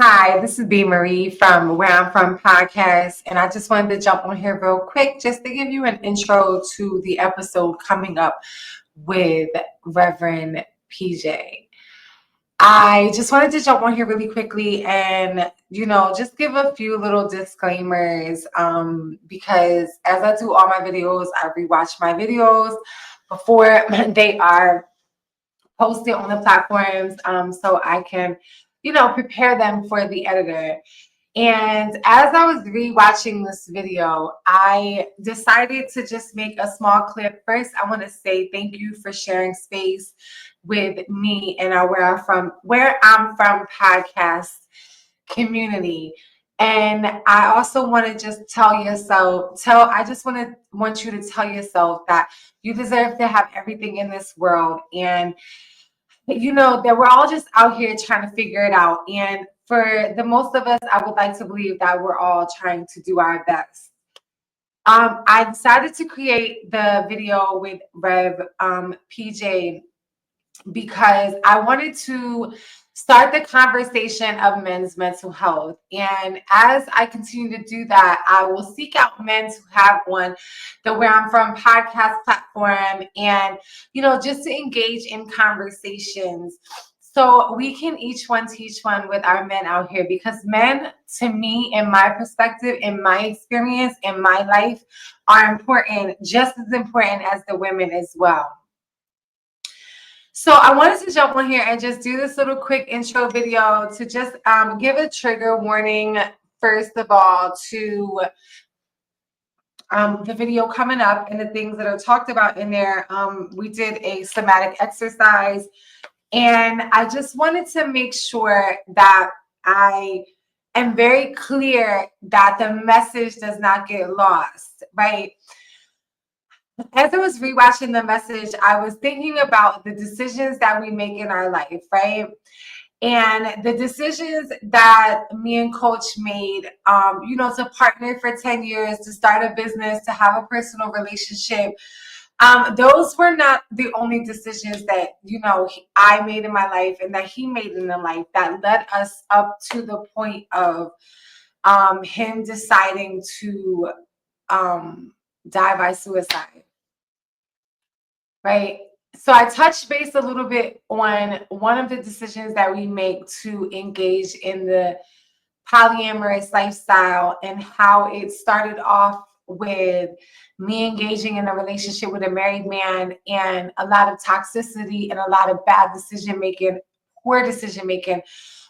Hi, this is B.MARIE from Where I'm From Podcast, and I just wanted to jump on here real quick just to give you an intro to the episode coming up with Reverend PJ. I just wanted to jump on here really quickly and, just give a few little disclaimers because as I do all my videos, I rewatch my videos before they are posted on the platforms so I can, prepare them for the editor. And as I was rewatching this video, I decided to just make a small clip. First, I want to say thank you for sharing space with me and our Where I'm From podcast community. And I also want to just I just want you to tell yourself that you deserve to have everything in this world. And that we're all just out here trying to figure it out. And for the most of us, I would like to believe that we're all trying to do our best. I decided to create the video with Rev PJ because I wanted to start the conversation of men's mental health. And as I continue to do that, I will seek out men to have on the Where I'm From podcast platform and, just to engage in conversations so we can each one teach one with our men out here, because men, to me, in my perspective, in my experience, in my life, are important, just as important as the women as well. So I wanted to jump on here and just do this little quick intro video to just give a trigger warning, first of all, to the video coming up and the things that are talked about in there. We did a somatic exercise, and I just wanted to make sure that I am very clear that the message does not get lost, right? As I was rewatching the message, I was thinking about the decisions that we make in our life, right? And the decisions that me and Coach made, to partner for 10 years, to start a business, to have a personal relationship, those were not the only decisions that, I made in my life and that he made in the life that led us up to the point of him deciding to die by suicide. Right. So I touched base a little bit on one of the decisions that we make to engage in the polyamorous lifestyle and how it started off with me engaging in a relationship with a married man and a lot of toxicity and a lot of bad decision making, poor decision making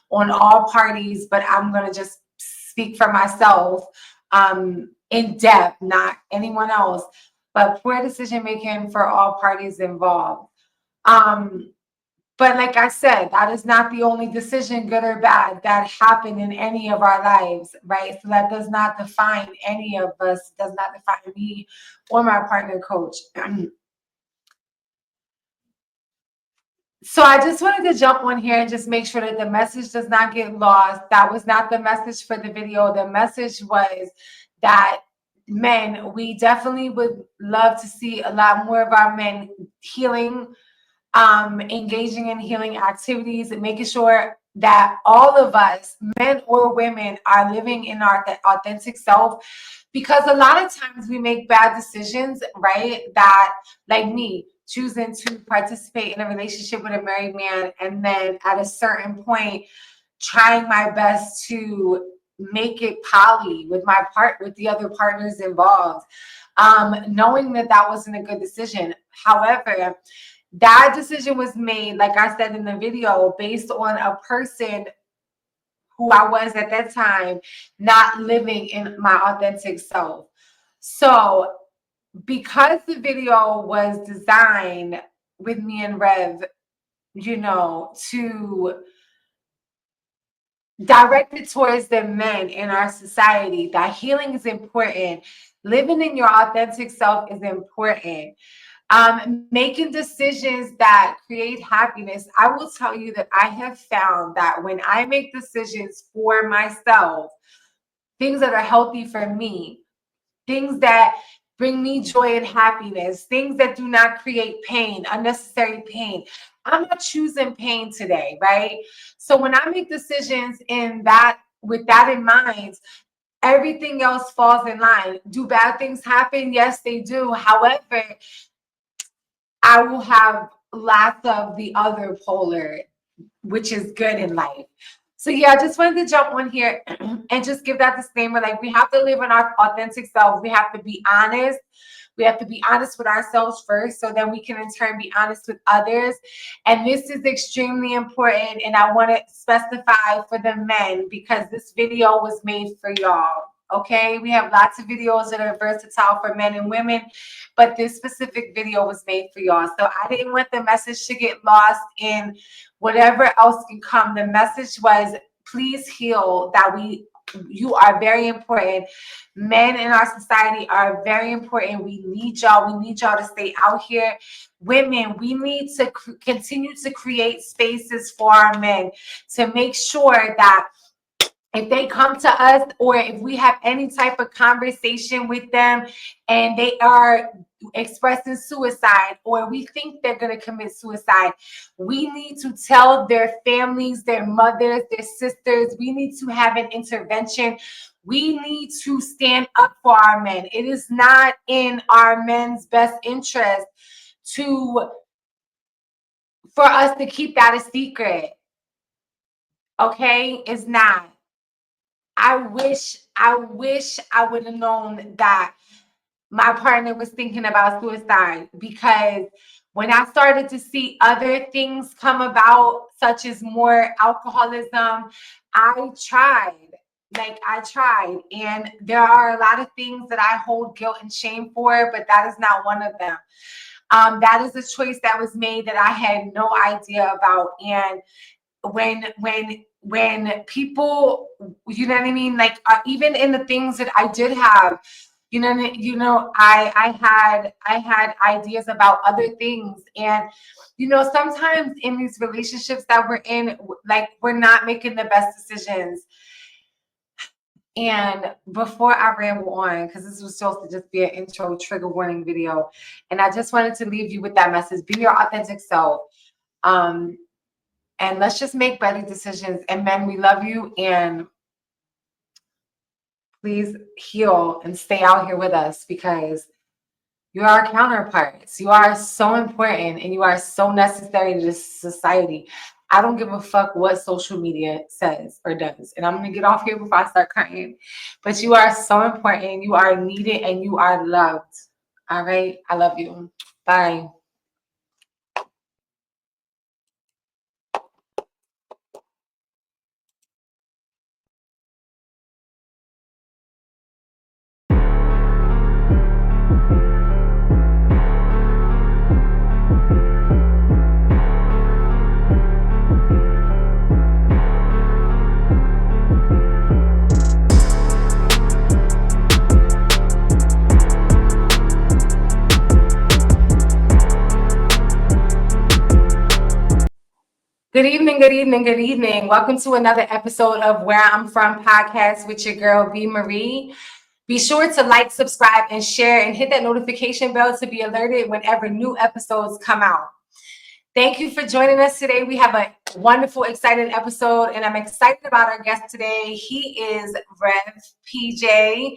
on all parties. But I'm going to just speak for myself in depth, not anyone else, but poor decision making for all parties involved. But like I said, that is not the only decision, good or bad, that happened in any of our lives, right? So that does not define any of us, does not define me or my partner, Coach. So I just wanted to jump on here and just make sure that the message does not get lost. That was not the message for the video. The message was that men, we definitely would love to see a lot more of our men healing, engaging in healing activities, and making sure that all of us, men or women, are living in our authentic self. Because a lot of times we make bad decisions, right? That, like me, choosing to participate in a relationship with a married man, and then at a certain point, trying my best to make it poly with with the other partners involved, knowing that that wasn't a good decision. However, that decision was made, like I said in the video, based on a person who I was at that time, not living in my authentic self. So because the video was designed with me and Rev, to direct it towards the men in our society, that healing is important. Living in your authentic self is important. Making decisions that create happiness. I will tell you that I have found that when I make decisions for myself, things that are healthy for me, things that bring me joy and happiness, things that do not create pain, unnecessary pain. I'm not choosing pain today, right? So when I make decisions in that, with that in mind, everything else falls in line. Do bad things happen? Yes, they do. However, I will have lots of the other polar, which is good in life. So yeah, I just wanted to jump on here and just give that disclaimer. Like, we have to live in our authentic self. We have to be honest. We have to be honest with ourselves first, so then we can in turn be honest with others. And this is extremely important. And I want to specify for the men, because this video was made for y'all. Okay, we have lots of videos that are versatile for men and women, but this specific video was made for y'all. So I didn't want the message to get lost in whatever else can come. The message was, please heal, that you are very important. Men in our society are very important. We need y'all. We need y'all to stay out here. Women, we need to continue to create spaces for our men, to make sure that if they come to us, or if we have any type of conversation with them and they are expressing suicide, or we think they're going to commit suicide, we need to tell their families, their mothers, their sisters. We need to have an intervention. We need to stand up for our men. It is not in our men's best interest for us to keep that a secret. Okay? It's not. I wish I would have known that my partner was thinking about suicide, because when I started to see other things come about, such as more alcoholism, I tried. I tried. And there are a lot of things that I hold guilt and shame for, but that is not one of them. That is a choice that was made that I had no idea about. And when people, you know what I mean, like, even in the things that I did have, I had ideas about other things. And sometimes in these relationships that we're in, like, we're not making the best decisions. And before I ramble on, because this was supposed to just be an intro trigger warning video, and I just wanted to leave you with that message: be your authentic self. And let's just make better decisions. And men, we love you. And please heal and stay out here with us, because you are our counterparts. You are so important, and you are so necessary to this society. I don't give a fuck what social media says or does. And I'm going to get off here before I start crying. But you are so important. You are needed, and you are loved. All right? I love you. Bye. Good evening, good evening, good evening. Welcome to another episode of Where I'm From Podcast with your girl, B.MARIE. Be sure to like, subscribe, and share, and hit that notification bell to be alerted whenever new episodes come out. Thank you for joining us today. We have a wonderful, exciting episode, and I'm excited about our guest today. He is Rev PJ.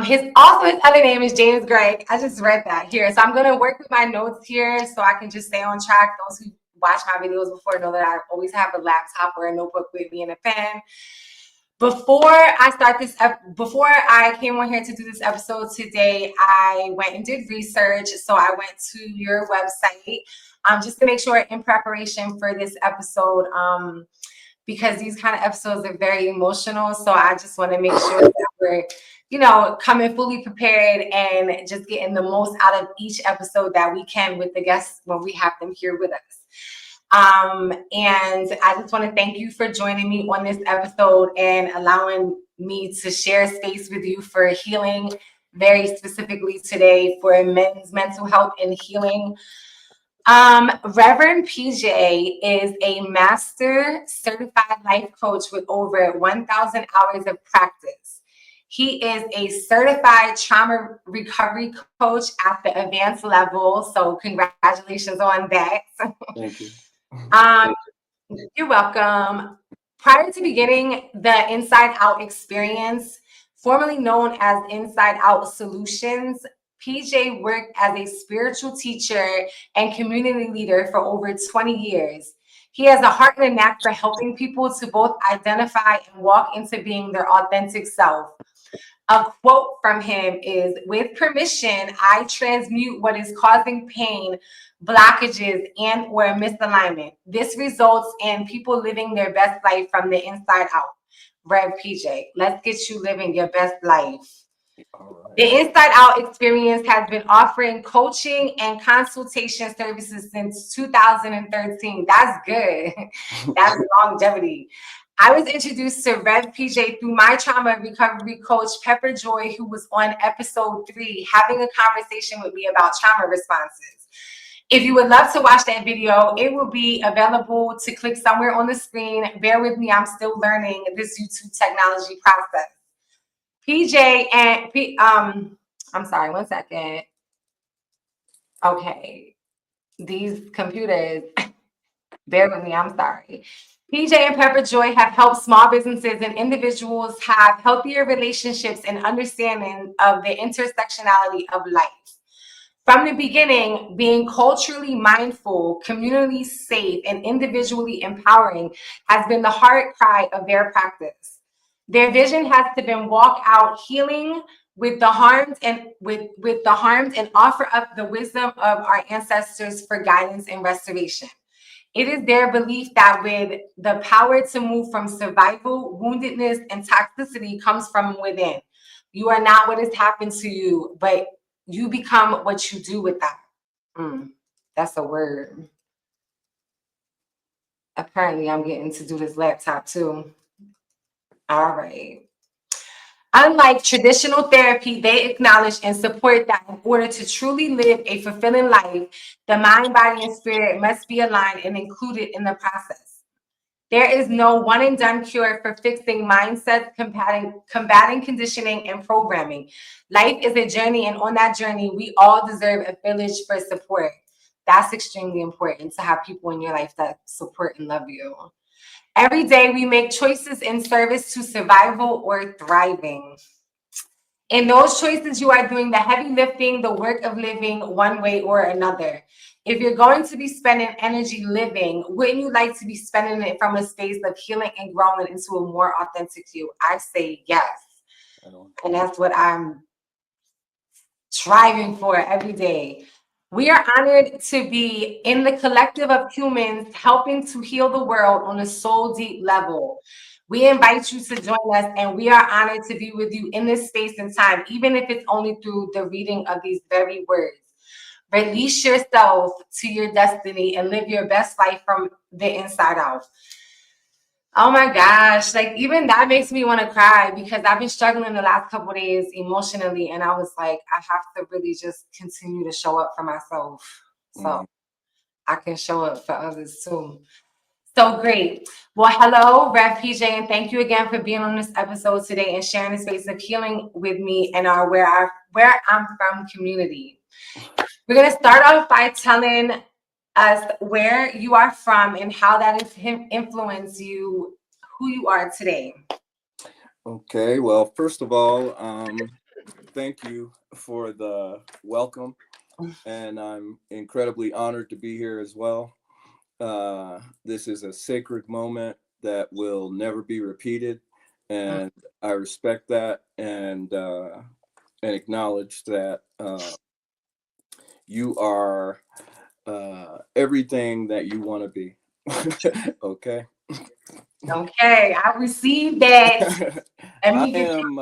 His other name is James Gregg. I just read that here. So I'm going to work with my notes here so I can just stay on track. Those who watch my videos before know that I always have a laptop or a notebook with me and a pen. Before I came on here to do this episode today, I went and did research. So I went to your website just to make sure, in preparation for this episode, because these kind of episodes are very emotional. So I just want to make sure that we're, coming fully prepared and just getting the most out of each episode that we can with the guests when we have them here with us. And I just want to thank you for joining me on this episode and allowing me to share space with you for healing, very specifically today for men's mental health and healing. Reverend PJ is a master certified life coach with over 1,000 hours of practice. He is a certified trauma recovery coach at the advanced level. So congratulations on that. Thank you. um, you're welcome. Prior to beginning the Inside Out experience, formerly known as Inside Out Solutions, PJ worked as a spiritual teacher and community leader for over 20 years. He has a heart and a knack for helping people to both identify and walk into being their authentic self. A quote from him is, "With permission, I transmute what is causing pain, blockages, and or misalignment. This results in people living their best life from the inside out." Rev PJ, let's get you living your best life. All right. The Inside Out experience has been offering coaching and consultation services since 2013. That's good. That's longevity. I was introduced to Rev PJ through my trauma recovery coach, Pepper Joy, who was on episode 3, having a conversation with me about trauma responses. If you would love to watch that video, it will be available to click somewhere on the screen. Bear with me, I'm still learning this YouTube technology process. PJ and I'm sorry, one second. Okay, these computers, bear with me, I'm sorry. PJ and Pepper Joy have helped small businesses and individuals have healthier relationships and understanding of the intersectionality of life. From the beginning, being culturally mindful, community safe, and individually empowering has been the heart cry of their practice. Their vision has to been walk out healing with the harmed and with the harmed and offer up the wisdom of our ancestors for guidance and restoration. It is their belief that with the power to move from survival, woundedness, and toxicity comes from within. You are not what has happened to you, but you become what you do with that. That's a word. Apparently, I'm getting to do this laptop too. All right. Unlike traditional therapy, they acknowledge and support that in order to truly live a fulfilling life, the mind, body, and spirit must be aligned and included in the process. There is no one and done cure for fixing mindsets, combating conditioning, and programming. Life is a journey, and on that journey, we all deserve a village for support. That's extremely important to have people in your life that support and love you. Every day, we make choices in service to survival or thriving. In those choices, you are doing the heavy lifting, the work of living one way or another. If you're going to be spending energy living, wouldn't you like to be spending it from a space of healing and growing into a more authentic you? I say yes. And that's what I'm striving for every day. We are honored to be in the collective of humans helping to heal the world on a soul deep level. We invite you to join us, and we are honored to be with you in this space and time, even if it's only through the reading of these very words. Release yourself to your destiny and live your best life from the inside out. Oh my gosh, like even that makes me want to cry because I've been struggling the last couple of days emotionally, and I was like, I have to really just continue to show up for myself so I can show up for others too. So great. Well, hello, Rev PJ, and thank you again for being on this episode today and sharing the space of healing with me and our where I'm from community. We're gonna start off by telling us where you are from and how that has influenced you, who you are today. Okay. Well, first of all, thank you for the welcome, and I'm incredibly honored to be here as well. This is a sacred moment that will never be repeated, and I respect that and acknowledge that you are everything that you want to be. Okay. Okay, I received that. Let I me get am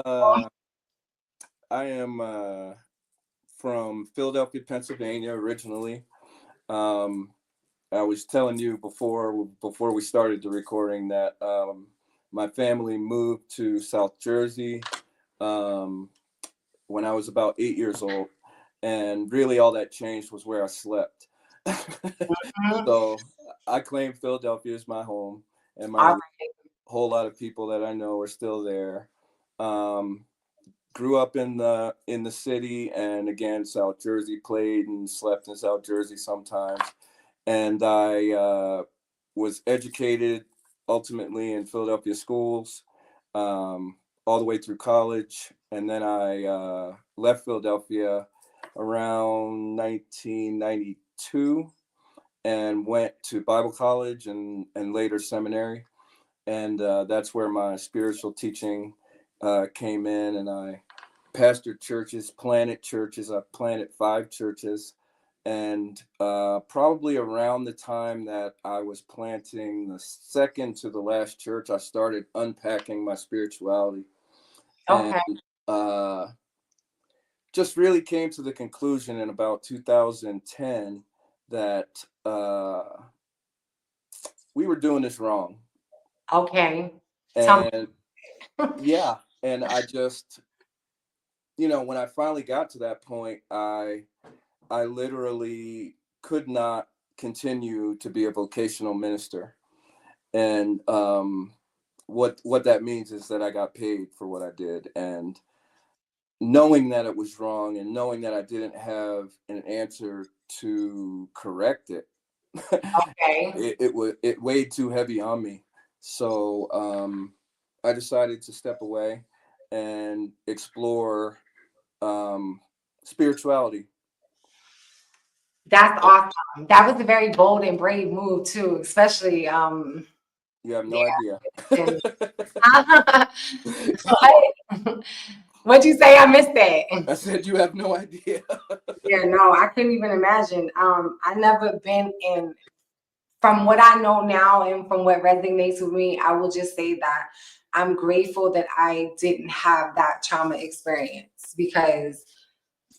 I am from Philadelphia, Pennsylvania originally. Um, I was telling you before we started the recording that my family moved to South Jersey um, when I was about 8 years old, and really all that changed was where I slept. So I claim Philadelphia as my home, and all my right. whole lot of people that I know are still there. Um, grew up in the city, and again, South Jersey, played and slept in South Jersey sometimes. And I was educated ultimately in Philadelphia schools, all the way through college. And then I left Philadelphia around 1992 and went to Bible college and later seminary. And that's where my spiritual teaching came in. And I pastored churches, planted churches. I planted 5 churches. And probably around the time that I was planting the second to the last church, I started unpacking my spirituality. And Okay. just really came to the conclusion in about 2010 that we were doing this wrong. Okay. Tell And yeah, and I just, when I finally got to that point, I literally could not continue to be a vocational minister. And what that means is that I got paid for what I did, and knowing that it was wrong and knowing that I didn't have an answer to correct it, okay. it weighed too heavy on me. So I decided to step away and explore spirituality. That's awesome. That was a very bold and brave move too, especially You have no idea. and what? What'd you say? I missed that. I said you have no idea. Yeah, no, I couldn't even imagine. I never been in, from what I know now and from what resonates with me, I will just say that I'm grateful that I didn't have that trauma experience because,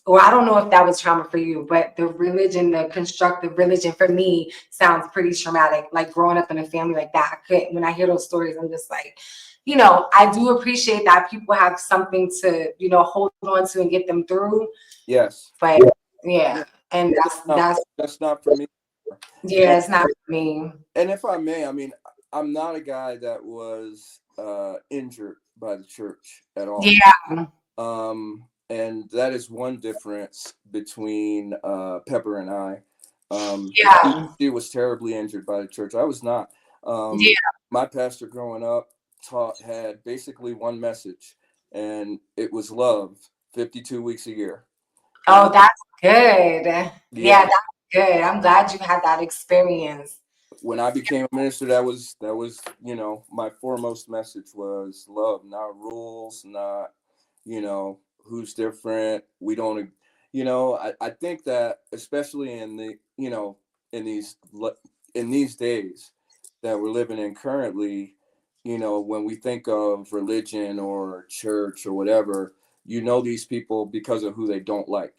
well, I don't know if that was trauma for you, but the religion, the constructive religion for me sounds pretty traumatic. Like growing up in a family like that, I couldn't, when I hear those stories, I'm just like, I do appreciate that people have something to, hold on to and get them through. Yes. But yeah, and That's not for me. yeah, And, it's not for me. and if I may, I mean, I'm not a guy that was injured by the church at all. Yeah. And that is one difference between Pepper and I. Yeah. She was terribly injured by the church. I was not. Yeah. My pastor growing up had basically one message, and it was love 52 weeks a year. Oh, And that's good. Yeah, yeah, that's good. I'm glad you had that experience. when I became a minister, that was my foremost message was love, not rules, not who's different. We don't I think that especially in the in these in these days that we're living in currently, when we think of religion or church or whatever, these people because of who they don't like.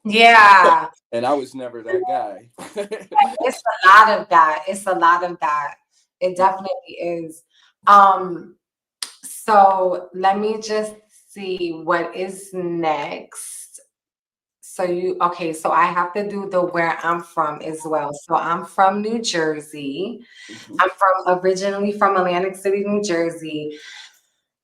Yeah. And I was never that guy. It's a lot of that. It's a lot of that. It definitely is. So let me just see what is next. So I have to do the where I'm from as well. So I'm from New Jersey. Mhm. I'm originally from Atlantic City, New Jersey.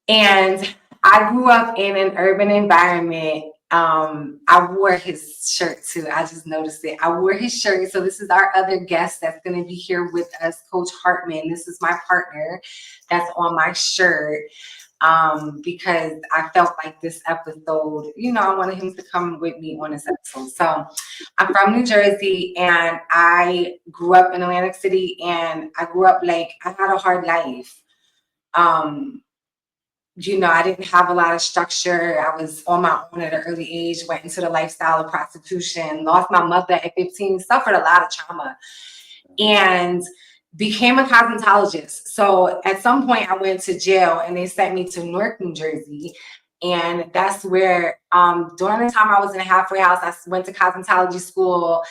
And I grew up in an urban environment. I wore his shirt too. I just noticed it. I wore his shirt. So this is our other guest that's going to be here with us, Coach Hartman. This is my partner that's on my shirt. Because I felt like this episode, I wanted him to come with me on this episode. So I'm from New Jersey and I grew up in Atlantic City, and I grew up like I had a hard life. I didn't have a lot of structure. I was on my own at an early age, went into the lifestyle of prostitution, lost my mother at 15, suffered a lot of trauma, and became a cosmetologist. So at some point I went to jail and they sent me to Newark, New Jersey. And that's where, during the time I was in a halfway house, I went to cosmetology school.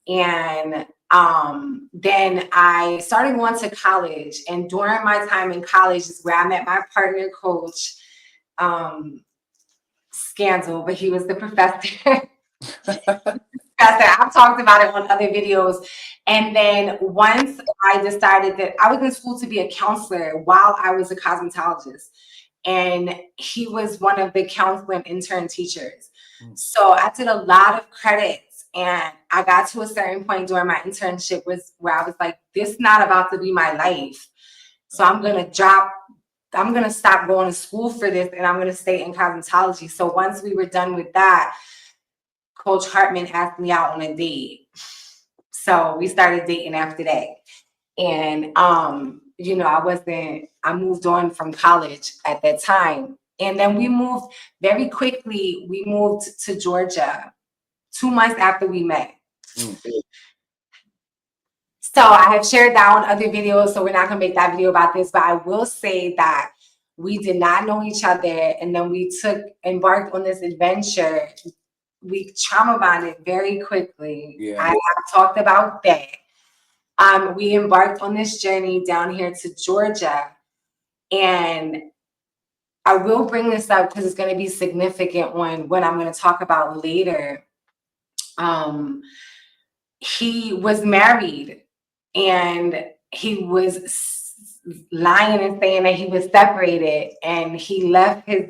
And then I started going to college. And during my time in college is where I met my partner, Coach Scandal, but he was the professor. I've talked about it on other videos. And then once I decided that I was in school to be a counselor while I was a cosmetologist. and he was one of the counseling intern teachers. So I did a lot of credits, and I got to a certain point during my internship where I was like, this is not about to be my life. So I'm going to stop going to school for this, and I'm going to stay in cosmetology. So once we were done with that, Coach Hartman asked me out on a date. So we started dating after that. And, I moved on from college at that time. And then we moved very quickly. We moved to Georgia 2 months after we met. So I have shared that on other videos, so we're not going to make that video about this, but I will say that we did not know each other. And then we embarked on this adventure. We trauma bonded very quickly. Yeah. I have talked about that. We embarked on this journey down here to Georgia, and I will bring this up because it's going to be significant when I'm going to talk about later. He was married, and he was lying and saying that he was separated, and he left his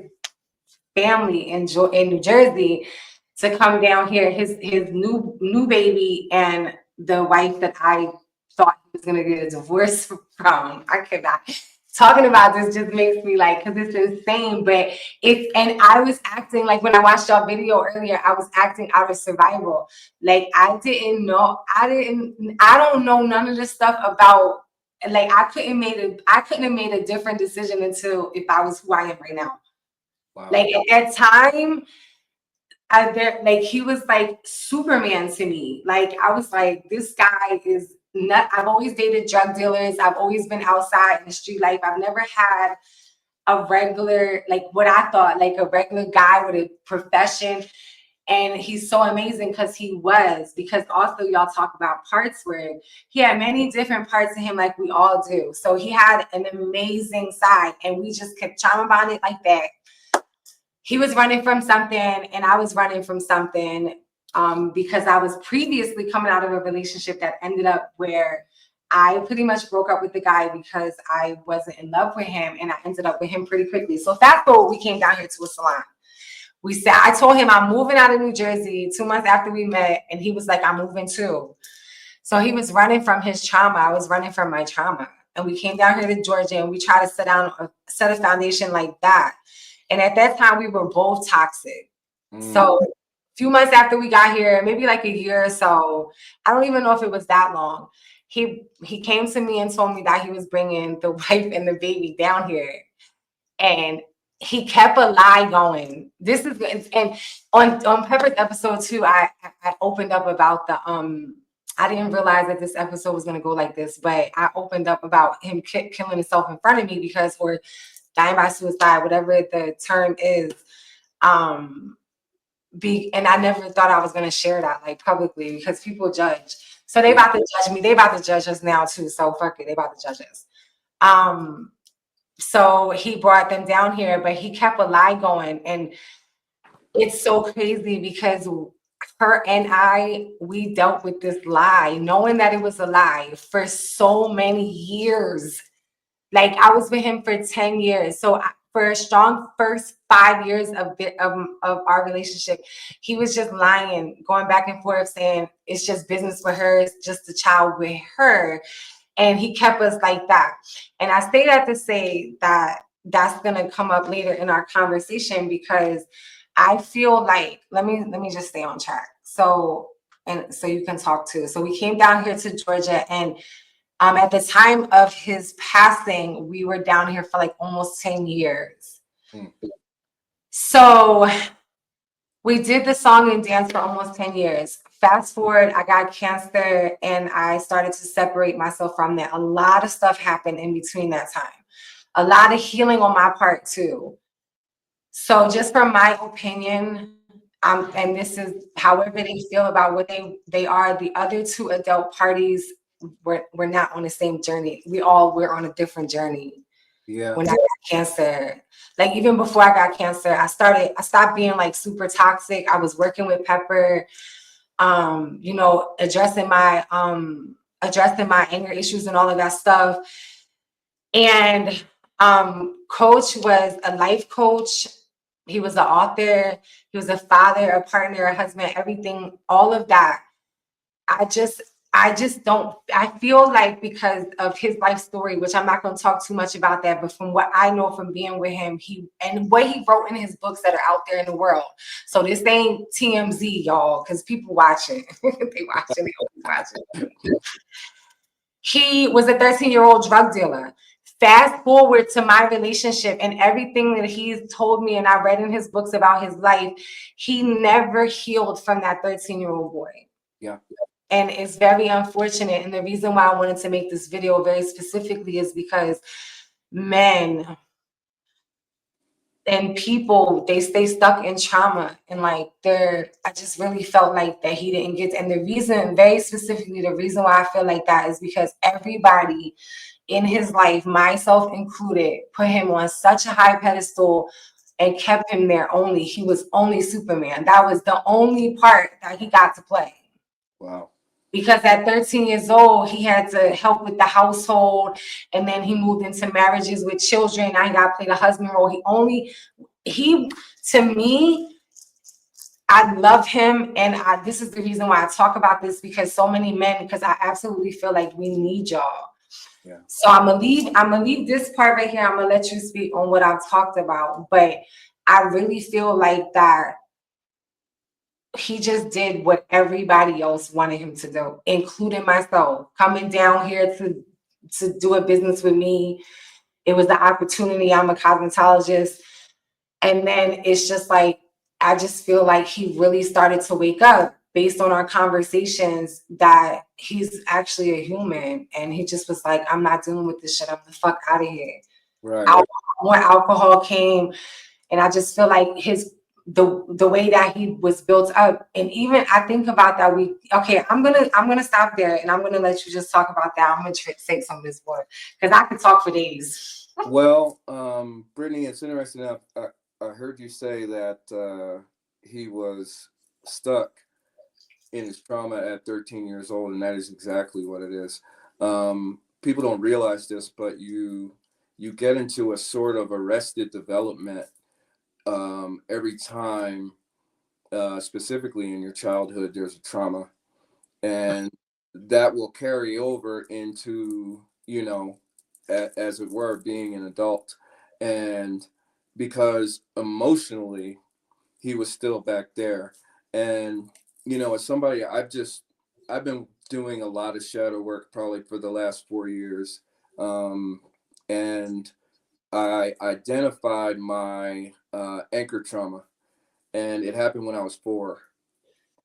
family in New Jersey to come down here. His new baby and the wife that I thought he was gonna get a divorce from. I could not. Talking about this just makes me like, because it's insane. But and I was acting like, when I watched y'all video earlier, I was acting out of survival. Like I don't know none of this stuff about, like, I couldn't have made a different decision until if I was who I am right now. Wow. Like at that time, he was like Superman to me. Like I was like, this guy is not. I've always dated drug dealers. I've always been outside in the street life. I've never had a regular, like what I thought, like a regular guy with a profession. And he's so amazing because also y'all talk about parts where he had many different parts of him, like we all do. So he had an amazing side, and we just kept trauma bonded like that. He was running from something, and I was running from something, because I was previously coming out of a relationship that ended up where I pretty much broke up with the guy because I wasn't in love with him, and I ended up with him pretty quickly. So fast forward, we came down here to a salon. I told him I'm moving out of New Jersey 2 months after we met, and he was like, I'm moving too. So he was running from his trauma. I was running from my trauma. And we came down here to Georgia, and we tried to set a foundation like that. And at that time, we were both toxic. So a few months after we got here, maybe like a year or so, I don't even know if it was that long, he came to me and told me that he was bringing the wife and the baby down here. And he kept a lie going. This is, and on Pepper's episode 2, I opened up about I didn't realize that this episode was going to go like this, but I opened up about him killing himself in front of me or dying by suicide, whatever the term is. And I never thought I was going to share that like publicly, because people judge. So they about to judge me. They about to judge us now too. So fuck it. They about to judge us. So he brought them down here, but he kept a lie going. And it's so crazy because her and we dealt with this lie, knowing that it was a lie for so many years. Like I was with him for 10 years. So for a strong first 5 years of our relationship, he was just lying, going back and forth, saying it's just business with her. It's just a child with her. And he kept us like that. And I say that to say that that's going to come up later in our conversation, because I feel like, let me just stay on track. So you can talk too. So we came down here to Georgia, and at the time of his passing, we were down here for like almost 10 years. So we did the song and dance for almost 10 years. Fast forward, I got cancer, and I started to separate myself from that. A lot of stuff happened in between that time. A lot of healing on my part too. So just from my opinion, and this is however they feel about what they are, the other 2 adult parties, we're not on the same journey. We're on a different journey. Yeah. When I got cancer, like even before I got cancer, I stopped being like super toxic. I was working with Pepper, addressing my anger issues and all of that stuff. And Coach was a life coach. He was an author. He was a father, a partner, a husband, everything, all of that. I just don't, I feel like because of his life story, which I'm not going to talk too much about that, but from what I know from being with him, and what he wrote in his books that are out there in the world. So this ain't TMZ, y'all, because people watching. They watching, they always watching. He was a 13-year-old drug dealer. Fast forward to my relationship and everything that he's told me and I read in his books about his life, he never healed from that 13-year-old boy. Yeah. And it's very unfortunate. And the reason why I wanted to make this video very specifically is because men and people, they stay stuck in trauma. And like I just really felt like that he didn't get, and the reason, very specifically, the reason why I feel like that is because everybody in his life, myself included, put him on such a high pedestal and kept him there only. He was only Superman. That was the only part that he got to play. Wow. Because at 13 years old, he had to help with the household, and then he moved into marriages with children. Now he got to play the husband role. To me, I love him, and this is the reason why I talk about this, because so many men, because I absolutely feel like we need y'all. Yeah. So I'm gonna leave this part right here. I'm gonna let you speak on what I've talked about, but I really feel like that he just did what everybody else wanted him to do, including myself. Coming down here to do a business with me, it was the opportunity. I'm a cosmetologist. And then it's just like, I just feel like he really started to wake up based on our conversations that he's actually a human. And he just was like, I'm not dealing with this shit. I'm the fuck out of here. Right. More alcohol came. And I just feel like the way that he was built up. And even I think about that I'm gonna stop there, and I'm gonna let you just talk about that. I'm gonna say some of this more, because I could talk for days. Well, Brittany, it's interesting enough. I heard you say that he was stuck in his trauma at 13 years old, and that is exactly what it is. People don't realize this, but you get into a sort of arrested development every time, specifically in your childhood, there's a trauma, and that will carry over into, as it were, being an adult. And because emotionally he was still back there. And as somebody, I've been doing a lot of shadow work probably for the last 4 years. And I identified my anchor trauma, and it happened when I was 4.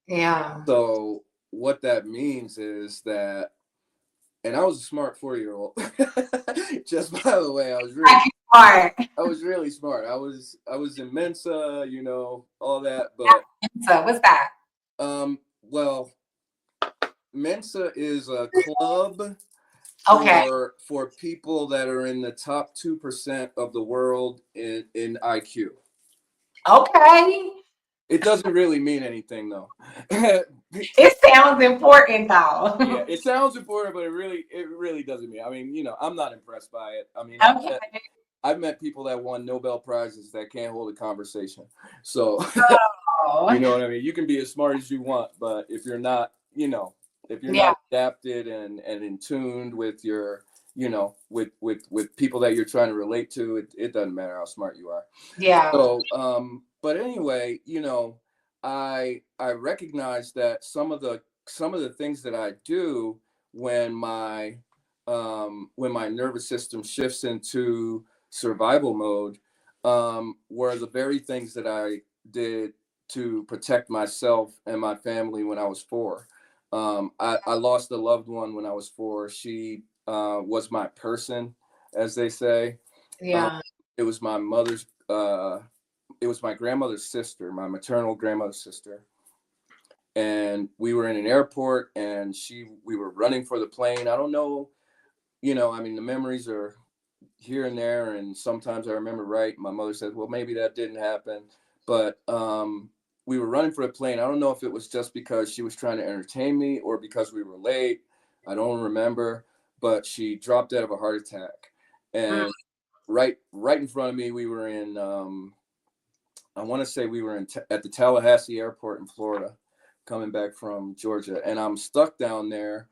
Yeah. So what that means is that, and I was a smart 4-year-old. Just by the way, I was really smart. I was really smart. I was in Mensa, all that. But So what's that? Well, Mensa is a club for people that are in the top 2% of the world in IQ. Okay. It doesn't really mean anything though. It sounds important though. Yeah, it sounds important, but it really doesn't mean. I mean, I'm not impressed by it. I mean, Okay. I've met people that won Nobel Prizes that can't hold a conversation. So, you know what I mean? You can be as smart as you want, but if you're not, if you're not adapted and in tuned with your, with people that you're trying to relate to, it doesn't matter how smart you are. Yeah. So, but anyway, I recognize that some of the things that I do when my nervous system shifts into survival mode, were the very things that I did to protect myself and my family when I was 4. I lost a loved one when I was 4. She was my person, as they say. Yeah. It was my mother's. It was my grandmother's sister, my maternal grandmother's sister. And we were in an airport, and we were running for the plane. I don't know, I mean, the memories are here and there, and sometimes I remember right. My mother said, well, maybe that didn't happen. But we were running for the plane. I don't know if it was just because she was trying to entertain me or because we were late. I don't remember, but she dropped dead of a heart attack. And right in front of me, we were in I want to say we were at the Tallahassee airport in Florida, coming back from Georgia, and I'm stuck down there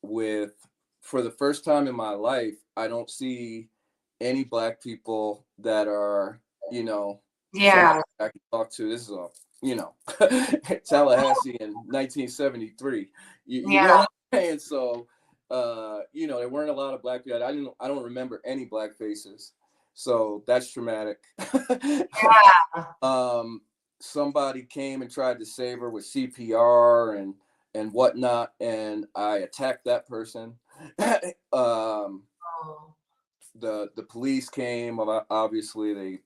with, for the first time in my life, I don't see any Black people that are, Yeah. somebody I can talk to. This is a, Tallahassee in 1973. You know Yeah. what I'm saying? So, there weren't a lot of Black people. I don't remember any Black faces. So that's traumatic. um, Somebody came and tried to save her with CPR and whatnot, and I attacked that person. um, Oh. the police came. Obviously, they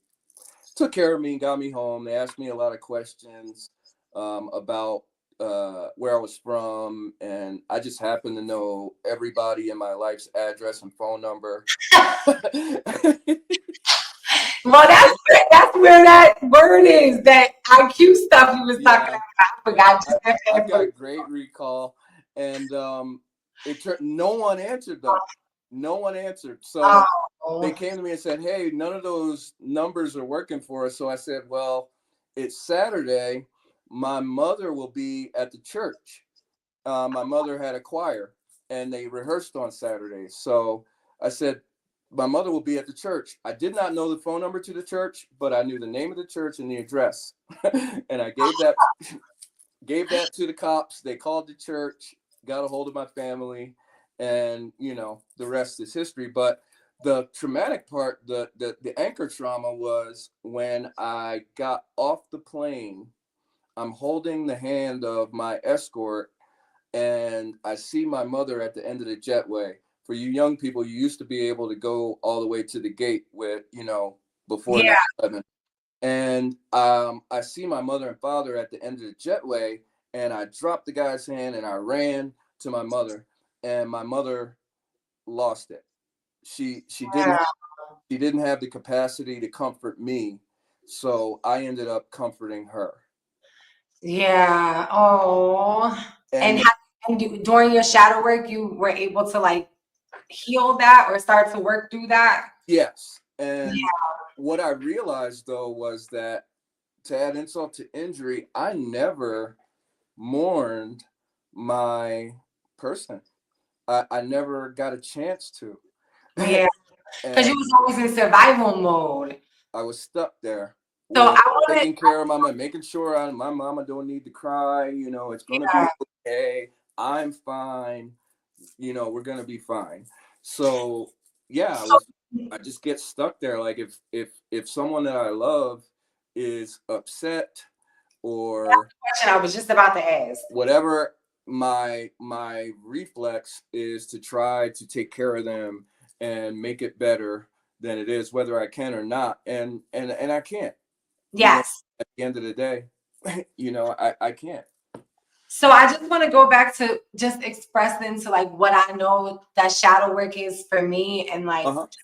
took care of me and got me home. They asked me a lot of questions about where I was from, and I just happened to know everybody in my life's address and phone number. Well, that's where that word is, that IQ stuff he was talking about. I forgot. I've got great recall, and it turned. No one answered though. No one answered. So they came to me and said, "Hey, none of those numbers are working for us." So I said, "Well, it's Saturday. My mother will be at the church. My mother had a choir, and they rehearsed on Saturdays. So I said, my mother will be at the church. I did not know the phone number to the church, but I knew the name of the church and the address, and I gave that to the cops. They called the church, got a hold of my family, and the rest is history. But the traumatic part, the anchor trauma, was when I got off the plane. I'm holding the hand of my escort, and I see my mother at the end of the jetway. For you young people, you used to be able to go all the way to the gate with, before 9/11. And I see my mother and father at the end of the jetway, and I dropped the guy's hand and I ran to my mother, and my mother lost it. She didn't have the capacity to comfort me, so I ended up comforting her. Yeah. Oh. And during your shadow work, you were able to heal that or start to work through that? Yes. And what I realized though was that, to add insult to injury, I never mourned my person. I never got a chance to. Yeah. Because you was always in survival mode. I was stuck there So with taking care of mama, making sure my mama don't need to cry. It's going to be okay. I'm fine. We're going to be fine. So yeah, I just get stuck there. Like if someone that I love is upset, or that's the question I was just about to ask. Whatever, my reflex is to try to take care of them and make it better than it is, whether I can or not. And I can't. Yes. At the end of the day, I can't. So I just want to go back to just expressing to what I know that shadow work is for me, and I don't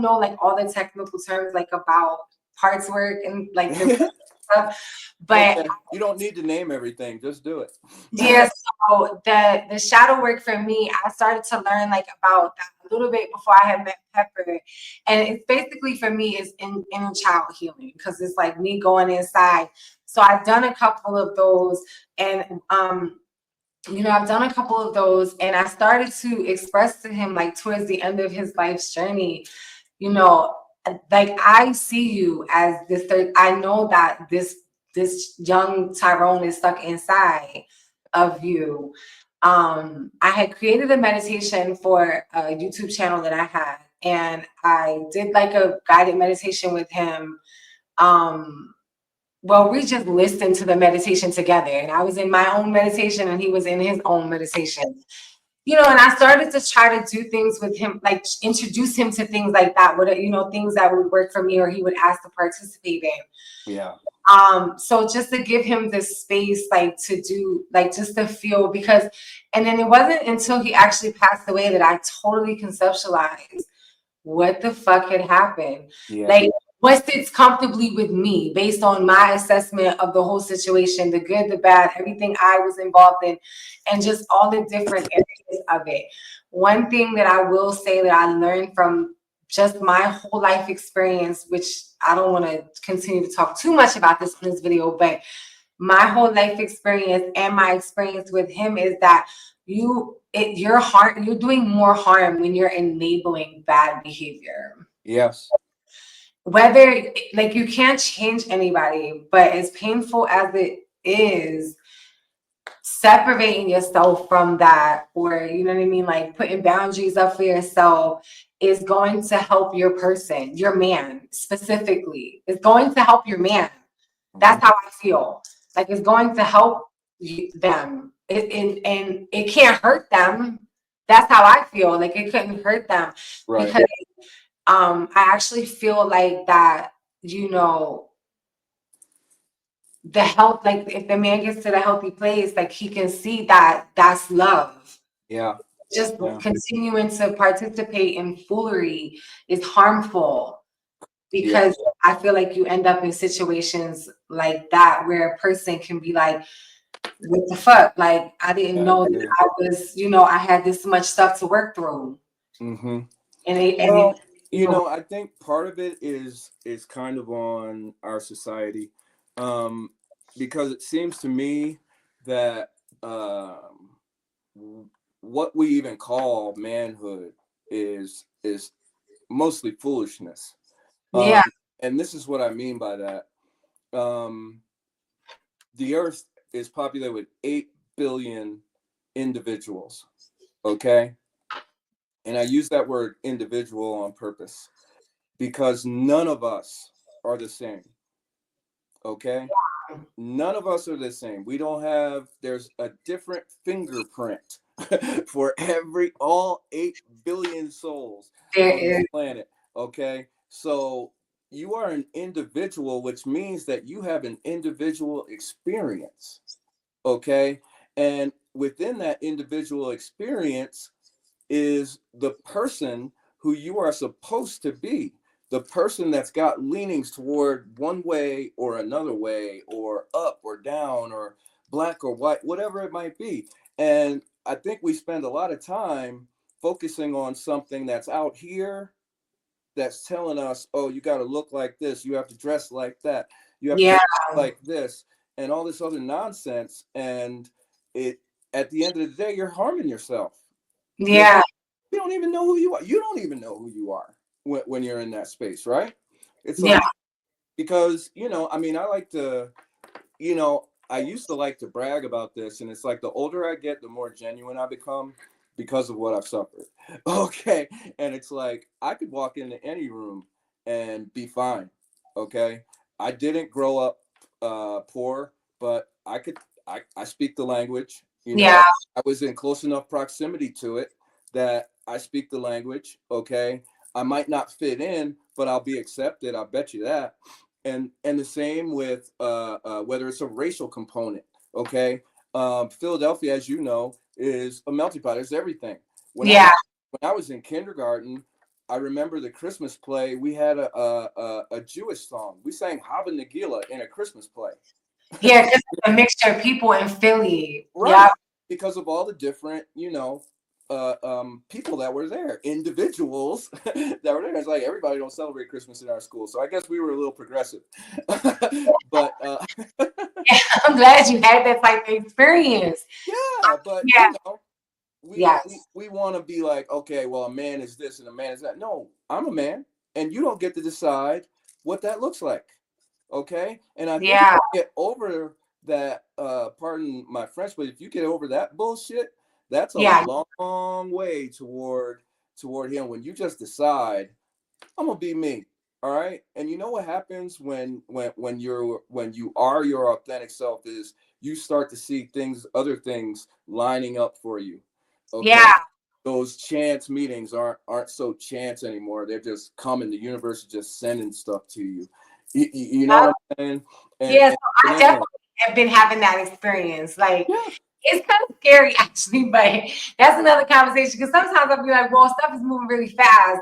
know all the technical terms about parts work and the stuff, but okay. You don't need to name everything, just do it. Yeah, so the shadow work for me, I started to learn about that a little bit before I had met Pepper, and it's basically for me is inner child healing, because it's me going inside. So I've done a couple of those, and I've done a couple of those, and I started to express to him towards the end of his life's journey, I see you as this third. I know that this young Tyrone is stuck inside of you. I had created a meditation for a YouTube channel that I had, and I did a guided meditation with him. Well, we just listened to the meditation together, and I was in my own meditation and he was in his own meditation. And I started to try to do things with him, introduce him to things like that, things that would work for me or he would ask to participate in. Yeah. So just to give him this space, to do, just to feel, and then it wasn't until he actually passed away that I totally conceptualized what the fuck had happened. Yeah. What sits comfortably with me based on my assessment of the whole situation, the good, the bad, everything I was involved in, and just all the different areas of it. One thing that I will say that I learned from just my whole life experience, which I don't want to continue to talk too much about this in this video, but my whole life experience and my experience with him is that you're doing more harm when you're enabling bad behavior. Yes. Whether, like, you can't change anybody, but as painful as it is, separating yourself from that, or you know what I mean, like putting boundaries up for yourself, is going to help your person, your man specifically. It's going to help your man. That's how I feel. Like, it's going to help them. And it can't hurt them. That's how I feel. Like, it couldn't hurt them. Right. Because I actually feel like that, you know, the health, like if the man gets to the healthy place, like he can see that that's love. Yeah. Just Yeah. continuing to participate in foolery is harmful, because I feel like you end up in situations like that where a person can be like, what the fuck? Like, I didn't know that I was, you know, I had this much stuff to work through. Mm-hmm. And you know, I think part of it is kind of on our society, because it seems to me that what we even call manhood is mostly foolishness. yeah, And this is what I mean by that. The earth is populated with 8 billion individuals. Okay. And I use that word individual on purpose because none of us are the same. Okay. None of us are the same. We don't have, there's a different fingerprint for all 8 billion souls there on this is. planet. Okay. So you are an individual, which means that you have an individual experience. Okay. And within that individual experience is the person who you are supposed to be, the person that's got leanings toward one way or another way, or up or down, or black or white, whatever it might be. And I think we spend a lot of time focusing on something that's out here that's telling us, oh, you got to look like this, you have to dress like that, you have to Yeah, like this, and all this other nonsense. And it, at the end of the day, you're harming yourself. yeah, You don't even know who you are. You don't even know who you are when you're in that space, right? It's yeah, like, because, you know, I mean, I like to, you know, I used to like to brag about this, and it's like the older I get, the more genuine I become because of what I've suffered. Okay. And it's like I could walk into any room and be fine. Okay. I didn't grow up poor, but I speak the language. You know, yeah, I was in close enough proximity to it that I speak the language. Okay. I might not fit in, but I'll be accepted. I bet you that. And the same with whether it's a racial component. Okay. Philadelphia, as you know, is a melting pot. There's everything. When I yeah, when I was in kindergarten, I remember the Christmas play. We had a Jewish song. We sang Hava Nagila in a Christmas play. yeah. Because it's a mixture of people in Philly. Yeah, Right. Because of all the different, you know, people that were there, individuals that were there. It's like everybody don't celebrate Christmas in our school, so I guess we were a little progressive. But yeah. I'm glad you had that type of experience. yeah, but Yeah, you know, yes, we want to be like, okay, well, a man is this and a man is that. No, I'm a man, and you don't get to decide what that looks like. Okay. And I think if yeah, you get over that, pardon my French, but if you get over that bullshit, that's a yeah, long way toward him. When you just decide, I'm gonna be me. All right. And you know what happens when you are your authentic self is you start to see things, other things lining up for you. Okay. yeah. Those chance meetings aren't so chance anymore. They're just coming. The universe is just sending stuff to you. You know what I'm saying? Yeah, so And I man, definitely have been having that experience. Like, yeah, it's kind of scary actually, but that's another conversation. Because sometimes I'll be like, well, stuff is moving really fast.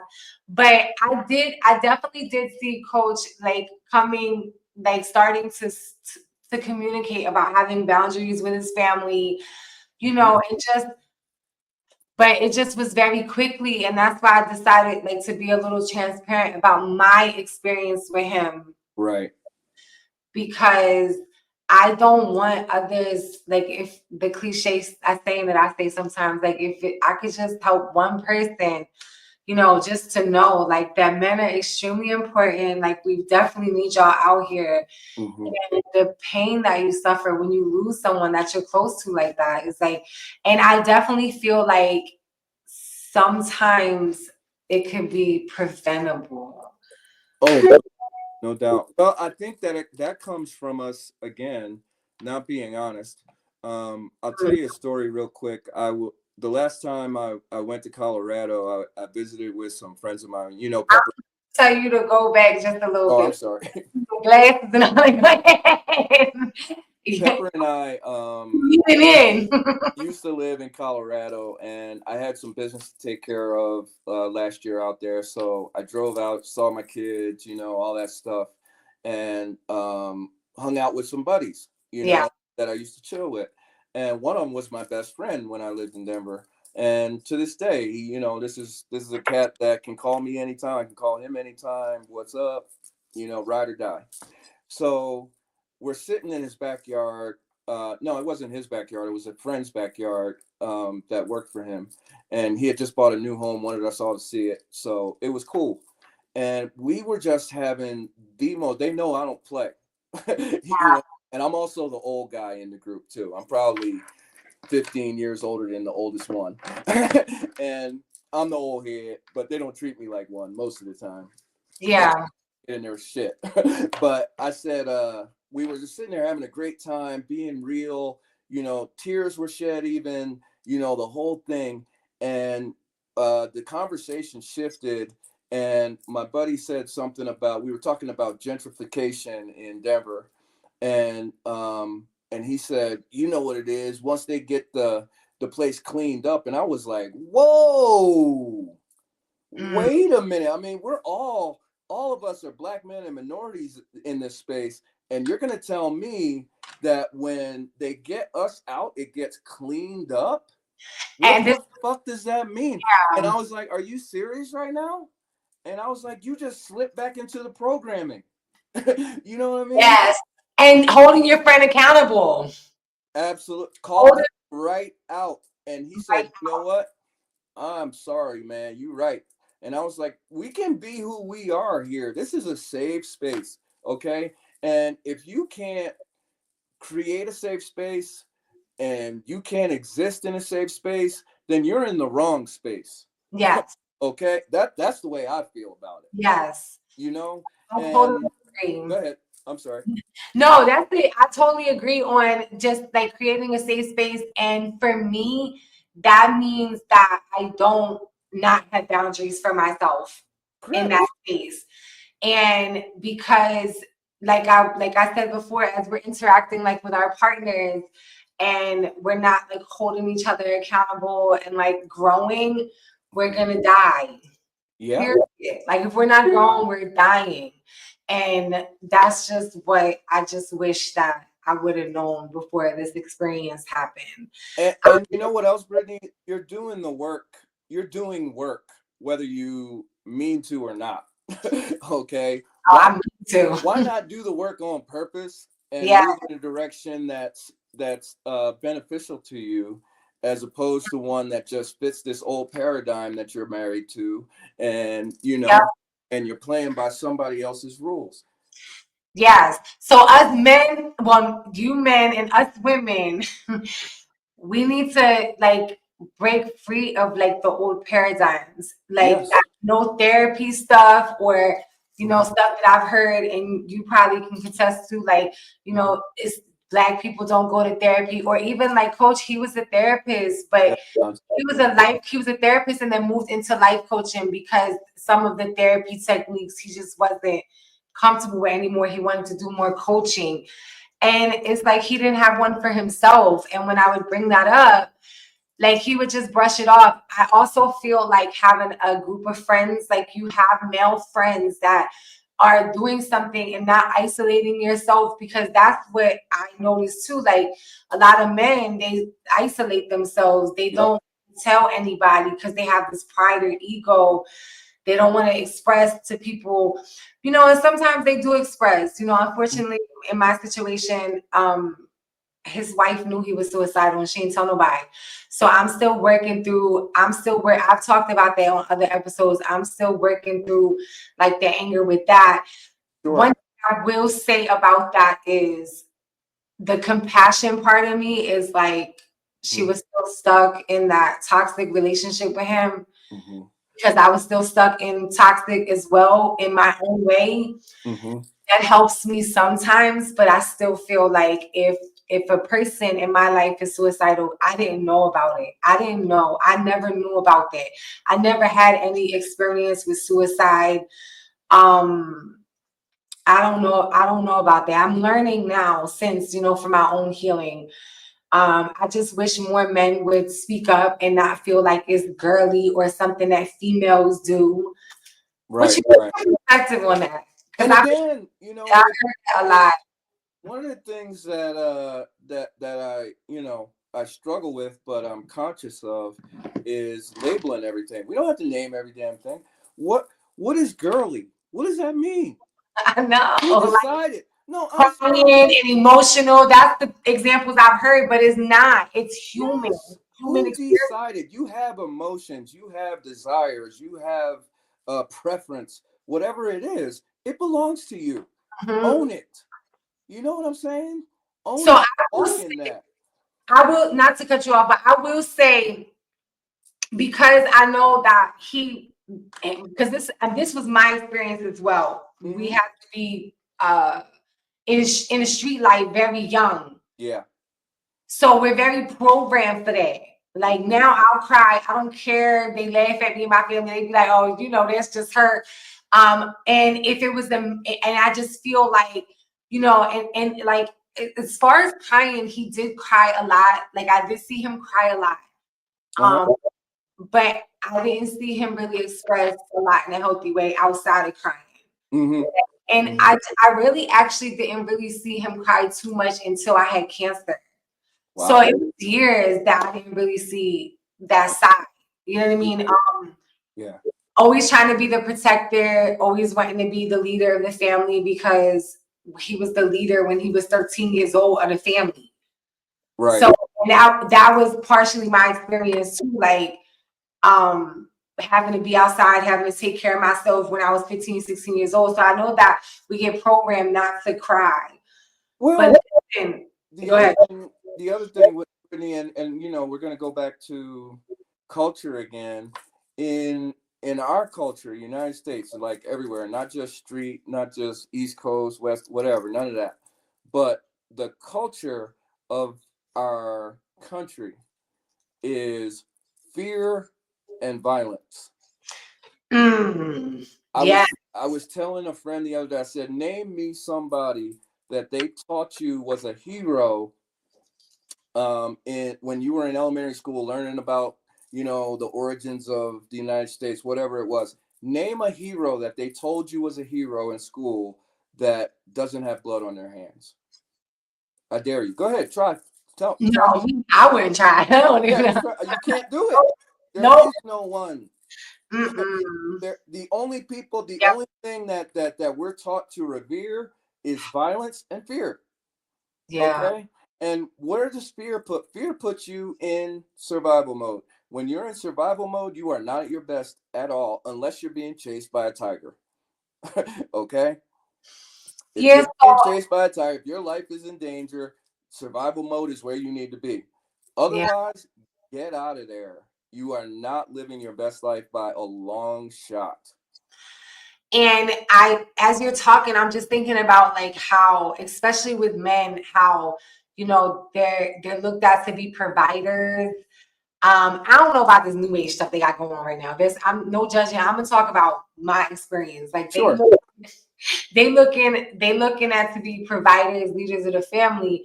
But I definitely did see Coach like coming, like starting to communicate about having boundaries with his family, you mhm, know, and just but it just was very quickly, and that's why I decided like to be a little transparent about my experience with him, Right. because I don't want others, like if the cliche saying that I say sometimes, like if I could just help one person, just to know like that men are extremely important. Like we definitely need y'all out here. Mm-hmm. And the pain that you suffer when you lose someone that you're close to like that is like, and I definitely feel like sometimes it can be preventable. Oh, no doubt. Well, I think that that comes from us again, not being honest. I'll tell you a story real quick. The last time I went to Colorado, I visited with some friends of mine. You know, Pepper. Tell you to go back just a little Oh, I'm bit. sorry. Glasses and all that. Pepper and I In. used to live in Colorado, and I had some business to take care of last year out there. So I drove out, saw my kids, all that stuff, and hung out with some buddies, Yeah. that I used to chill with. And one of them was my best friend when I lived in Denver. And to this day, this is a cat that can call me anytime. I can call him anytime. What's up? Ride or die. So we're sitting in his backyard. No, it wasn't his backyard. It was a friend's backyard that worked for him. And he had just bought a new home, wanted us all to see it. So it was cool. And we were just having they know I don't play. And I'm also the old guy in the group too. I'm probably 15 years older than the oldest one. And I'm the old head, but they don't treat me like one most of the time. Yeah. In their shit. But I said, we were just sitting there having a great time, being real, tears were shed even, the whole thing. And the conversation shifted, and my buddy said something about, we were talking about gentrification in Denver. And he said, you know what it is, once they get the place cleaned up. And I was like, whoa, wait a minute. I mean, we're all of us are black men and minorities in this space, and you're going to tell me that when they get us out, it gets cleaned up? What And the fuck does that mean? And yeah. I was like, are you serious right now? And I was like, you just slipped back into the programming. You know what I mean? Yes. And holding your friend accountable. Absolutely. Hold Called it it right out. And he right said, you know what? I'm sorry, man. You're right. And I was like, we can be who we are here. This is a safe space. Okay. And if you can't create a safe space and you can't exist in a safe space, then you're in the wrong space. Yes. Okay. That's the way I feel about it. Yes. I totally And agree. go ahead. I'm sorry. No, that's it. I totally agree on just like creating a safe space. And for me, that means that I don't not have boundaries for myself in Correct. that space. And because like I said before, as we're interacting like with our partners and we're not like holding each other accountable and like growing, we're gonna die. Yeah. Period. Like if we're not growing, we're dying. And that's just what I just wish that I would have known before this experience happened. And you know what else, Brittany? You're doing the work. You're doing work, whether you mean to or not. Okay. Oh, Why I'm too. why not do the work on purpose and Yeah, move in a direction that's beneficial to you, as opposed to one that just fits this old paradigm that you're married to, and yeah, and you're playing by somebody else's rules. yes. So us men, well, you men and us women, we need to like break free of like the old paradigms, like Yes. no therapy stuff or Mhm. stuff that I've heard and you probably can contest to, like Mhm. it's black people don't go to therapy, or even like coach, he was a therapist, but That sounds- he was a therapist and then moved into life coaching because some of the therapy techniques he just wasn't comfortable with anymore. He wanted to do more coaching. And it's like he didn't have one for himself. And when I would bring that up, like he would just brush it off. I also feel like having a group of friends, like you have male friends that are doing something and not isolating yourself, because that's what I noticed too. Like a lot of men, they isolate themselves. They Yep. don't tell anybody because they have this pride or ego. They don't want to express to people, and sometimes they do express, unfortunately in my situation, his wife knew he was suicidal and she didn't tell nobody. So I'm still working through, I've talked about that on other episodes. I'm still working through like the anger with that. Sure. One thing I will say about that is the compassion part of me is like, she was still stuck in that toxic relationship with him because I was still stuck in toxic as well in my own way. That helps me sometimes, but I still feel like if a person in my life is suicidal, I didn't know about it. I didn't know. I never knew about that. I never had any experience with suicide. I don't know about that. I'm learning now since, for my own healing. I just wish more men would speak up and not feel like it's girly or something that females do. Right. What's your perspective on that? And again, I heard that a lot. One of the things that I struggle with, but I'm conscious of, is labeling everything. We don't have to name every damn thing. What is girly? What does that mean? I know. Who decided? No, crying and emotional. That's the examples I've heard, but it's not. It's human. Yes. Human Who experience. decided? You have emotions. You have desires. You have preference. Whatever it is, it belongs to you. Own it. You know what I'm saying? Own it. Walk in that. I will, not to cut you off, but I will say, because I know that because this was my experience as well. We have to be in the street life very young. Yeah. So we're very programmed for that. Like now I'll cry. I don't care. They laugh at me and my family. They be like, oh, that's just her. And if it was them, and I just feel like, and like, as far as crying, he did cry a lot. Like I did see him cry a lot. But I didn't see him really express a lot in a healthy way outside of crying. And I really actually didn't really see him cry too much until I had cancer. Wow. So it was years that I didn't really see that side. You know what I mean? Yeah. Always trying to be the protector, always wanting to be the leader of the family because he was the leader when he was 13 years old of the family. Right. So now that was partially my experience too, like having to be outside, having to take care of myself when I was 15, 16 years old. So I know that we get programmed not to cry. Well, but listen, the other thing with Brittany, and we're going to go back to culture again. In our culture, United States, like everywhere, not just street, not just East Coast, West, whatever, none of that. But the culture of our country is fear and violence. I was telling a friend the other day, I said, name me somebody that they taught you was a hero when you were in elementary school learning about, the origins of the United States, whatever it was. Name a hero that they told you was a hero in school that doesn't have blood on their hands. I dare you. Go ahead, try. Try. I wouldn't try. I don't even know. You can't do it. There is no one. The only people, only thing that we're taught to revere is violence and fear. Yeah. Okay. And where does fear put? Fear puts you in survival mode. When you're in survival mode, you are not at your best at all unless you're being chased by a tiger. Okay? If you're being chased by a tiger, if your life is in danger, survival mode is where you need to be. Otherwise, get out of there. You are not living your best life by a long shot. And as you're talking, I'm just thinking about like how, especially with men, how, they're looked at to be providers. I don't know about this new age stuff they got going on right now. I'm no judging. I'm gonna talk about my experience. Like they looking at to be providers, leaders of the family,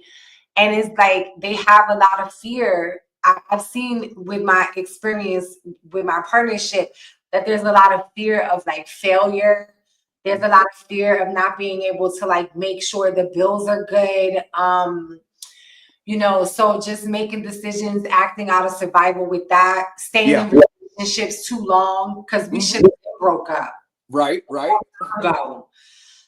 and it's like they have a lot of fear. I've seen with my experience with my partnership that there's a lot of fear of like failure. There's a lot of fear of not being able to like make sure the bills are good. So just making decisions, acting out of survival with that, staying in relationships too long, because we should have broke up. Right. Go.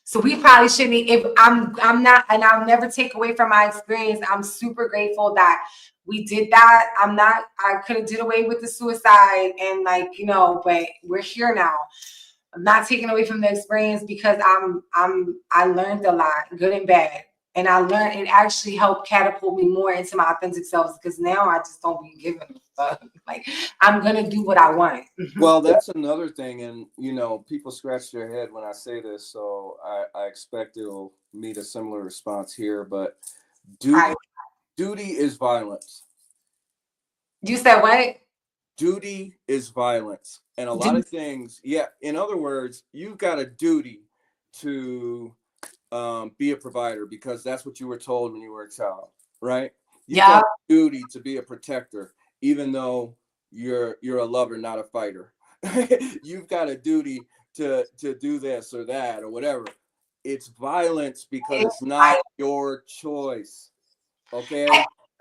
So we probably shouldn't. If I'm not, and I'll never take away from my experience. I'm super grateful that we did that. I could have did away with the suicide and but we're here now. I'm not taking away from the experience because I learned a lot, good and bad. And I learned it actually helped catapult me more into my authentic selves, because now I just don't be giving a fuck. Like, I'm gonna do what I want. Well, that's another thing, and people scratch their head when I say this, so I expect it'll meet a similar response here. But duty is violence. You said what? Duty is violence, and a lot of things. Yeah, in other words, you've got a duty to be a provider because that's what you were told when you were a child, right? You've got a duty to be a protector, even though you're a lover, not a fighter. You've got a duty to do this or that or whatever. It's violence because it's not your choice. Okay?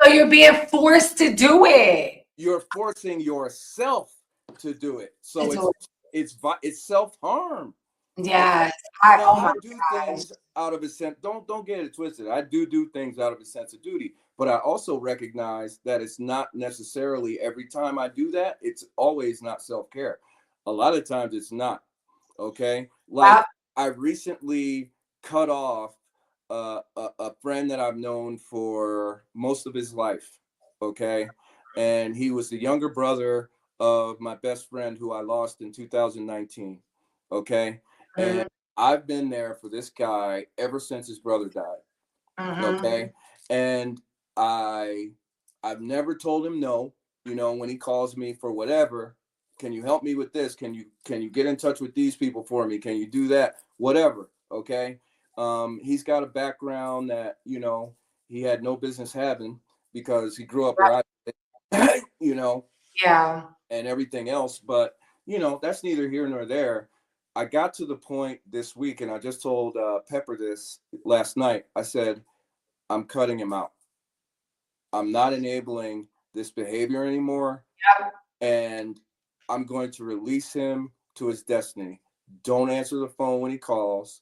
So you're being forced to do it. You're forcing yourself to do it. So it's self-harm. Yes. I do things out of a sense. Don't get it twisted. I do things out of a sense of duty, but I also recognize that it's not necessarily every time I do that. It's always not self-care. A lot of times it's not. Okay, like I recently cut off a friend that I've known for most of his life. Okay, and he was the younger brother of my best friend who I lost in 2019. Okay, and I've been there for this guy ever since his brother died. Okay. And I've never told him no. When he calls me for whatever, can you help me with this? Can you get in touch with these people for me? Can you do that? Whatever. Okay. He's got a background that, he had no business having because he grew up where I did, Yeah. and everything else. But, that's neither here nor there. I got to the point this week, and I just told Pepper this last night. I said, I'm cutting him out. I'm not enabling this behavior anymore. Yep. And I'm going to release him to his destiny. Don't answer the phone when he calls.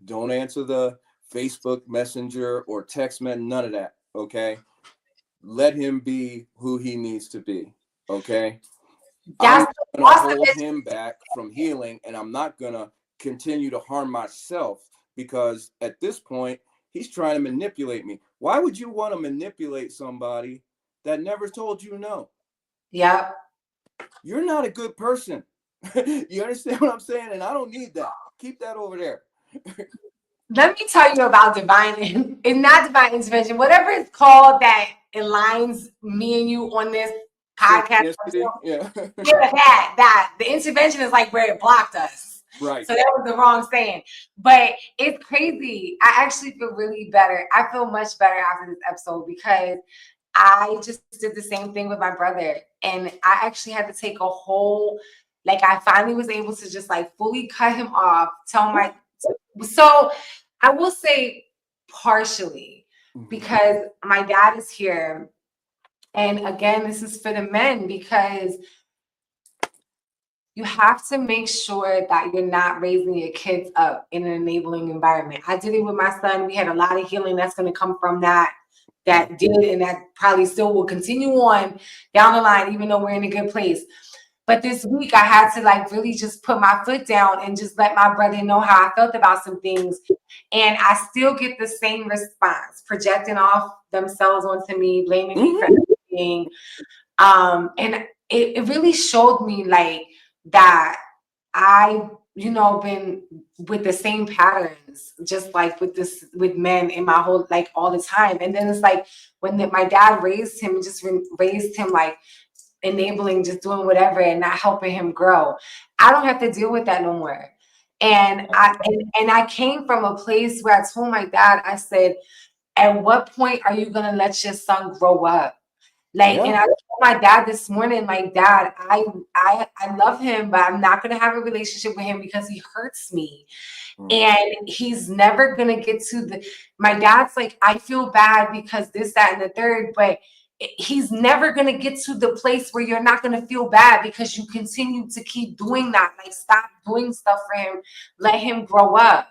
Don't answer the Facebook Messenger or text message, none of that. Okay. Let him be who he needs to be. Okay. I'm going to hold him back from healing, and I'm not going to continue to harm myself because at this point, he's trying to manipulate me. Why would you want to manipulate somebody that never told you no? Yep. You're not a good person. You understand what I'm saying? And I don't need that. Keep that over there. Let me tell you about divine, and not divine intervention, whatever it's called that aligns me and you on this podcast. Yeah. that the intervention is like where it blocked us. Right. So that was the wrong saying. But it's crazy. I actually feel really better. I feel much better after this episode because I just did the same thing with my brother. And I actually had to take a whole, I finally was able to just fully cut him off, so I will say partially because my dad is here. And again, this is for the men because you have to make sure that you're not raising your kids up in an enabling environment. I did it with my son. We had a lot of healing that's going to come from that did, and that probably still will continue on down the line, even though we're in a good place. But this week I had to really just put my foot down and just let my brother know how I felt about some things. And I still get the same response, projecting off themselves onto me, blaming me for everything. And it really showed me that I, been with the same patterns, just with men in my whole, all the time. And then it's when my dad raised him, raised him enabling, just doing whatever and not helping him grow. I don't have to deal with that no more. And I came from a place where I told my dad, I said, at what point are you going to let your son grow up? And I my dad this morning, like, Dad, I love him, but I'm not gonna have a relationship with him because he hurts me. And he's never gonna get to my dad's like, I feel bad because this, that, and the third, but he's never gonna get to the place where you're not gonna feel bad because you continue to keep doing that. Like, stop doing stuff for him, let him grow up.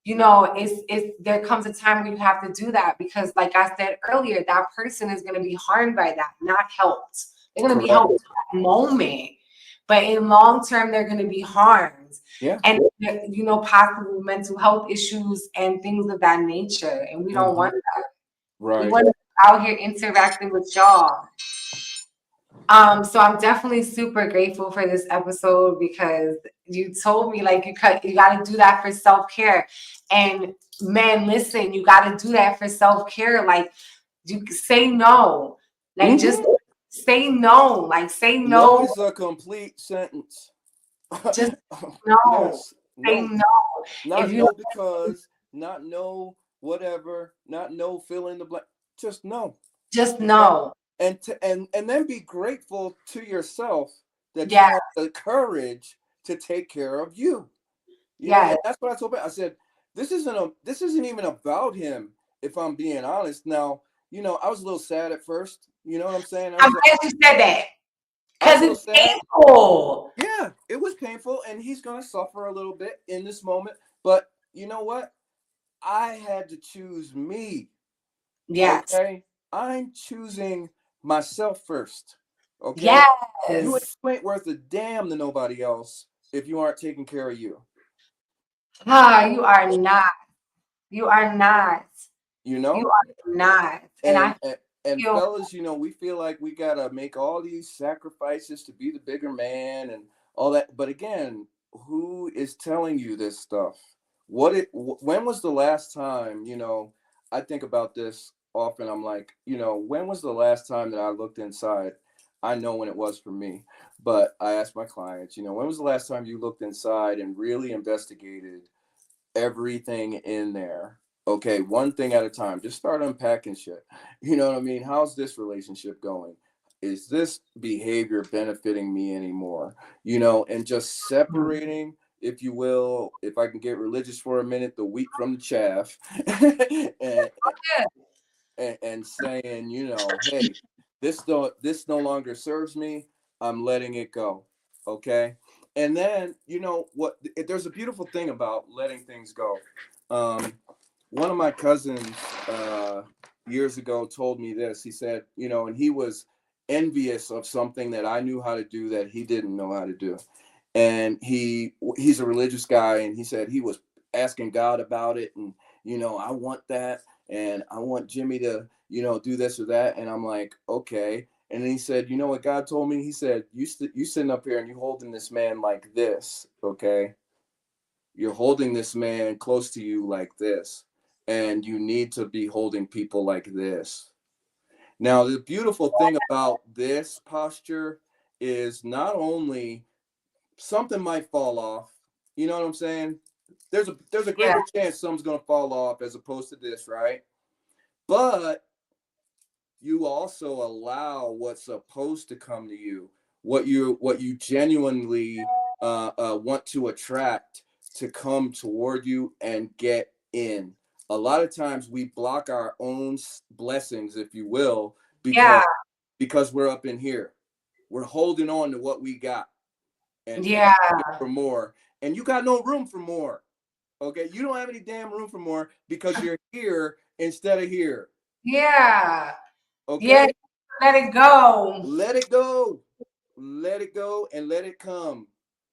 It's there comes a time where you have to do that because, like I said earlier, that person is going to be harmed by that, not helped. They're going to be Correct. helped at that moment, but in long term, they're going to be harmed. Yeah. And possible mental health issues and things of that nature. And we don't want that. We Right. want to be out here interacting with y'all. So I'm definitely super grateful for this episode because you told me like you got to do that for self-care. And man, listen, you got to do that for self-care. Like, you say no. Like, just say no. Like, say No no. is a complete sentence. Just no. Yes. Say No. no. Not If you no because, not no whatever, not no fill in the blank. Just no. just no. And then be grateful to yourself that you Yeah. have the courage to take care of you. Yeah. And that's what I told him. I said, this isn't even about him, if I'm being honest. Now, I was a little sad at first. You know what I'm saying? I'm glad you said that. I was Because a little it's sad. painful. Yeah, it was painful, and he's gonna suffer a little bit in this moment. But you know what? I had to choose me. Yes. Okay, I'm choosing myself first. Okay, you Yes. ain't worth a damn to nobody else if you aren't taking care of you. You are not. You are not. You You know, are not. And and I and, and feel, fellas, we feel like we gotta make all these sacrifices to be the bigger man and all that. But again, who is telling you this stuff? When was the last time? I think about this often. I'm like, when was the last time that I looked inside? I know when it was for me, but I ask my clients, when was the last time you looked inside and really investigated everything in there? Okay, one thing at a time. Just start unpacking shit. You know what I mean? How's this relationship going? Is this behavior benefiting me anymore? And just separating, if you will, if I can get religious for a minute, the wheat from the chaff, and, and saying, hey, this no longer serves me. I'm letting it go. Okay. And then, what, there's a beautiful thing about letting things go. One of my cousins years ago told me this. He said, and he was envious of something that I knew how to do that he didn't know how to do. And he's a religious guy, and he said he was asking God about it, and I want that, and I want Jimmy to do this or that. And I'm like, okay. And then he said, you know what God told me? He said, you sitting up here and you holding this man like this, okay? You're holding this man close to you like this, and you need to be holding people like this. Now, the beautiful thing about this posture is not only something might fall off, you know what I'm saying? There's a yeah, greater chance something's gonna fall off as opposed to this, right? But you also allow what's supposed to come to you, what you genuinely want to attract, to come toward you and get in. A lot of times we block our own blessings, if you will, yeah, because we're up in here. We're holding on to what we got and yeah, for more. And you got no room for more. Okay, you don't have any damn room for more because you're here instead of here. yeah, yeah. Okay, Let it go. let it go. Let it go and let it come.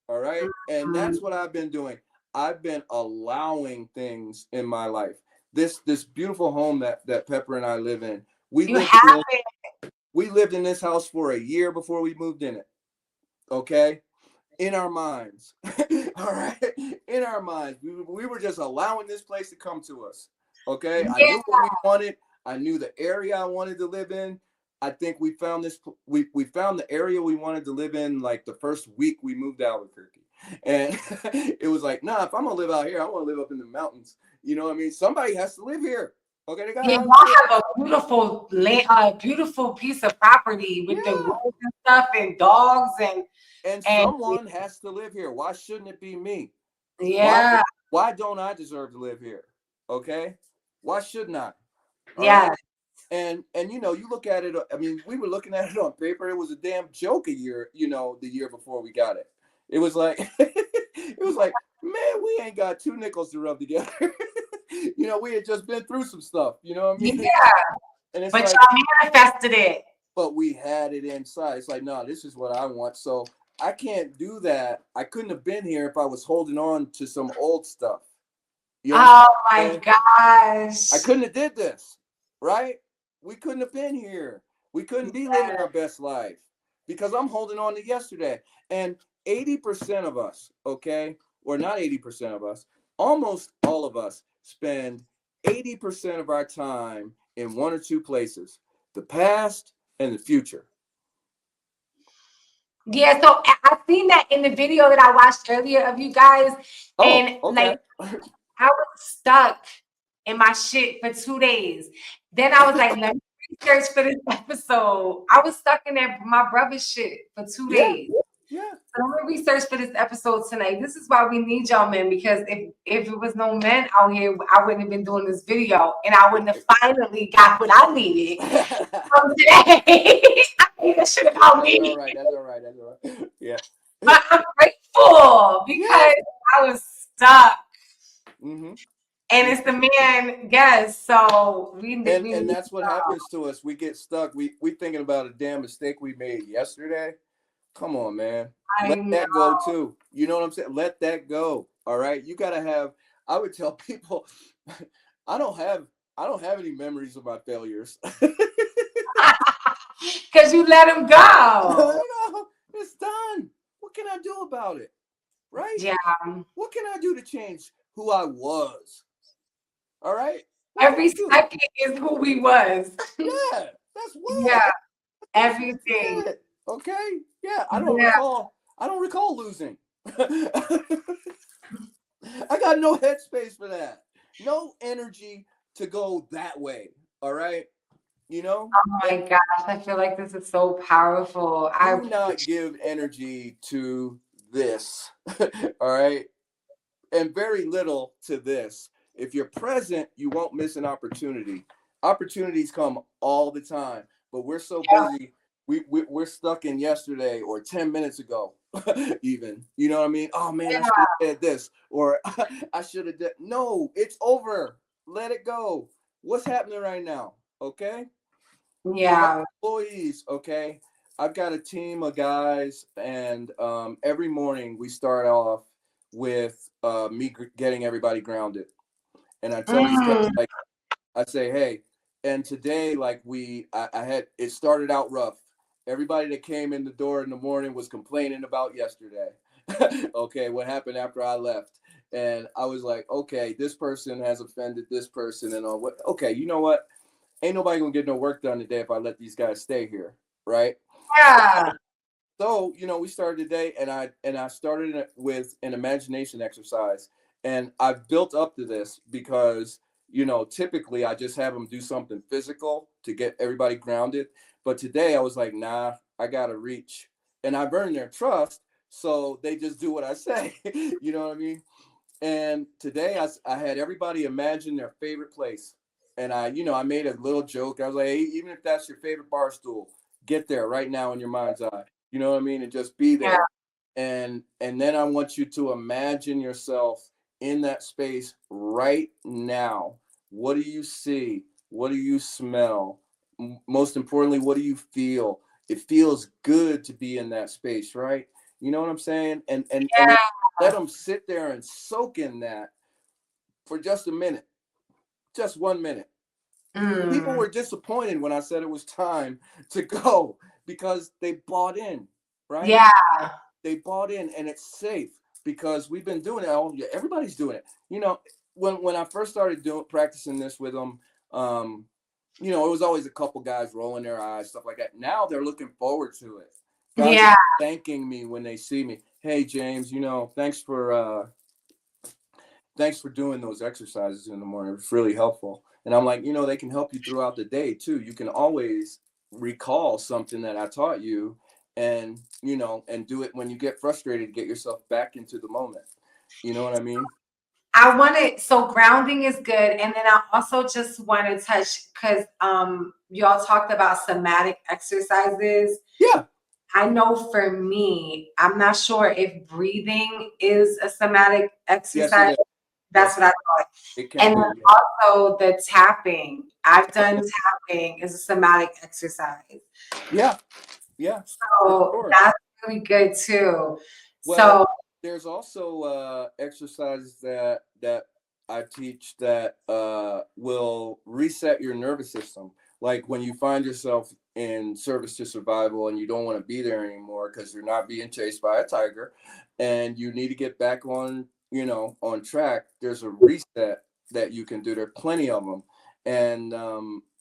All right. And Mm, that's what I've been doing. I've been allowing things in my life. This beautiful home that Pepper and I live in. We you lived have in this, it. we lived in this house for a year before we moved in it. Okay. In our minds. All right. In our minds. We were just allowing this place to come to us. Okay. I Yeah, knew what we wanted. I knew the area I wanted to live in. I think we found this. We found the area we wanted to live in like the first week we moved to Albuquerque, and it was like, nah. If I'm gonna live out here, I want to live up in the mountains. You know what I mean? Somebody has to live here. Okay, they got Yeah, houses y'all here. have a beautiful beautiful piece of property with the Yeah. roads and stuff and dogs And and someone has to live here. Why shouldn't it be me? Why yeah, why don't I deserve to live here? Okay? Why shouldn't I? All right? yeah, And you look at it, I mean, we were looking at it on paper. It was a damn joke a year, the year before we got it. It was like it was like, man, we ain't got two nickels to rub together. We had just been through some stuff, you know what I mean? yeah. And it's But like, y'all manifested it. but we had it inside. It's like, no, this is what I want. So I can't do that. I couldn't have been here if I was holding on to some old stuff. You Oh my understand? I gosh. couldn't have did this, right? We couldn't have been here. We couldn't be living our best life because I'm holding on to yesterday. And 80% of us, okay, or not 80% of us, almost all of us spend 80% of our time in one or two places, the past and the future. Yeah, so I seen that in the video that I watched earlier of you guys, Oh, and like okay. I was stuck in my shit for 2 days. Then I was like, let me research for this episode. I was stuck in there my brother's shit for two Yeah, days. yeah. So I'm gonna research for this episode tonight. This is why we need y'all men, because if it was no men out here, I wouldn't have been doing this video, and I wouldn't have finally got what I needed from today. I need this shit about That's me. all right. That's all right. That's all right. Yeah. But I'm grateful Yeah. because I was stuck. Mm-hmm. And it's the man, yes. So we And need that's what happens to us. We get stuck. We thinking about a damn mistake we made yesterday. Come on, man. I Let know. that go too. You know what I'm saying? Let that go. All right. You gotta have. I would tell people, I don't have. I don't have any memories of my failures. Because you let him go. It's done. What can I do about it? Right? Yeah. What can I do to change who I was? All right. What can Every I do? second is who he was. Yeah, that's Yeah. what. That's Everything. it. Okay. Yeah, I don't Yeah. recall. I don't recall losing. I got no headspace for that. No energy to go that way. All right. You know, Oh and my gosh. I feel like this is so powerful. I do not appreciate give energy to this. All right. And very little to this. If you're present, you won't miss an opportunity. Opportunities come all the time, but we're so busy. We're stuck in yesterday or 10 minutes ago, even. You know what I mean? Oh man, I should have said this, or I should have done. No, it's over. Let it go. What's happening right now? Okay. For my yeah. employees, okay, I've got a team of guys, and every morning we start off with me getting everybody grounded, and I tell these guys, Mm. like, I say, hey, and today, like, I had, it started out rough. Everybody that came in the door in the morning was complaining about yesterday. Okay, what happened after I left, and I was like, okay, this person has offended this person, and all. What? Okay, you know what? Ain't nobody gonna get no work done today if I let these guys stay here, right? Yeah. So we started today, and I started it with an imagination exercise, and I've built up to this because typically I just have them do something physical to get everybody grounded, but today I was like, nah, I gotta reach, and I've earned their trust, so they just do what I say. You know what I mean? And today I had everybody imagine their favorite place. And I made a little joke. I was like, hey, even if that's your favorite bar stool, get there right now in your mind's eye. You know what I mean? And just be Yeah. there. And then I want you to imagine yourself in that space right now. What do you see? What do you smell? Most importantly, what do you feel? It feels good to be in that space, right? You know what I'm saying? And let them sit there and soak in that for just a minute, just 1 minute. People Mm. were disappointed when I said it was time to go because they bought in, right? Yeah. They bought in, and it's safe because we've been doing it. Oh, yeah, everybody's doing it. When I first started practicing this with them, it was always a couple guys rolling their eyes, stuff like that. Now they're looking forward to it. Guys Yeah. are thanking me when they see me. Hey, James, thanks for thanks for doing those exercises in the morning. It's really helpful. And I'm like, they can help you throughout the day too. You can always recall something that I taught you, and and do it when you get frustrated, get yourself back into the moment. You know what I mean? So grounding is good. And then I also just want to touch, because y'all talked about somatic exercises. Yeah. I know for me, I'm not sure if breathing is a somatic Yes, exercise. it is. That's Yes, what I thought. it can And be. then Yeah. also the tapping. I've done tapping is a somatic exercise. Yeah. Yeah. For So sure. that's really good too. Well, So there's also exercises that I teach that will reset your nervous system. Like when you find yourself in service to survival and you don't want to be there anymore because you're not being chased by a tiger, and you need to get back on track. There's a reset that you can do. There are plenty of them, and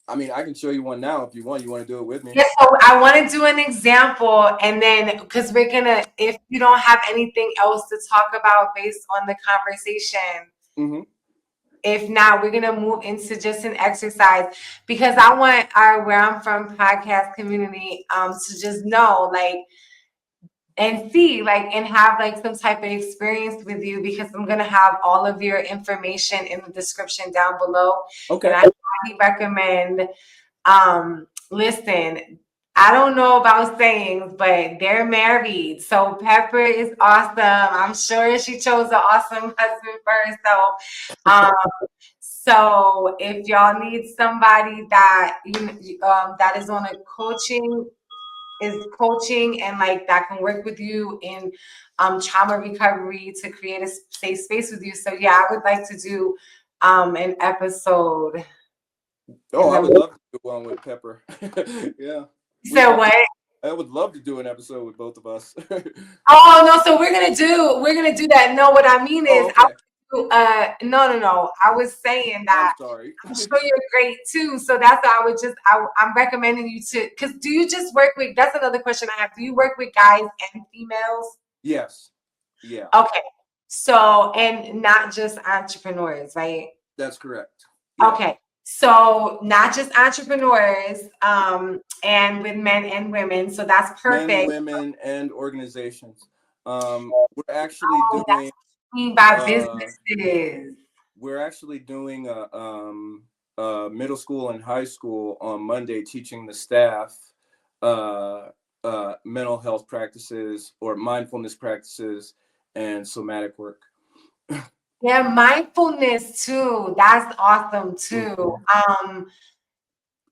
I mean, I can show you one now if you want. You want to do it with me? yeah, so I want to do an example, and then because if you don't have anything else to talk about based on the conversation, Mm-hmm. if not, we're gonna move into just an exercise, because I want our Where I'm From podcast community to just know, like, and see, like, and have like some type of experience with you, because I'm gonna have all of your information in the description down below. Okay. And I highly recommend, listen, I don't know about sayings, but they're married. So Pepper is awesome. I'm sure she chose an awesome husband first. So if y'all need somebody that that is on a coaching and like that can work with you in trauma recovery to create a safe space with you. So yeah, I would like to do an episode. Oh, I would love to do one with Pepper. Yeah. So what? I would love to do an episode with both of us. Oh no, so we're gonna do that. No, what I mean is Oh, okay. no. I was saying I'm that sorry. I'm sure you're great too. So that's why I'm recommending you to, because do you just work with, that's another question I have. Do you work with guys and females? Yes. Yeah, Okay. So, and not just entrepreneurs, right? that's correct. Yeah. Okay. So not just entrepreneurs, and with men and women. So that's Men, perfect. women, and organizations. We're actually Oh, that's doing what I mean by uh businesses. we're actually doing middle school and high school on Monday, teaching the staff uh mental health practices or mindfulness practices and somatic work. Yeah, mindfulness too. That's awesome too. Mhm.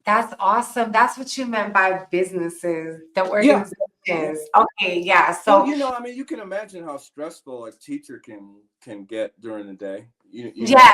That's awesome. That's what you meant by businesses, the Yeah. Yeah. organizations. Okay, yeah. Well, So I mean, you can imagine how stressful a teacher can get during the day. You know. yeah,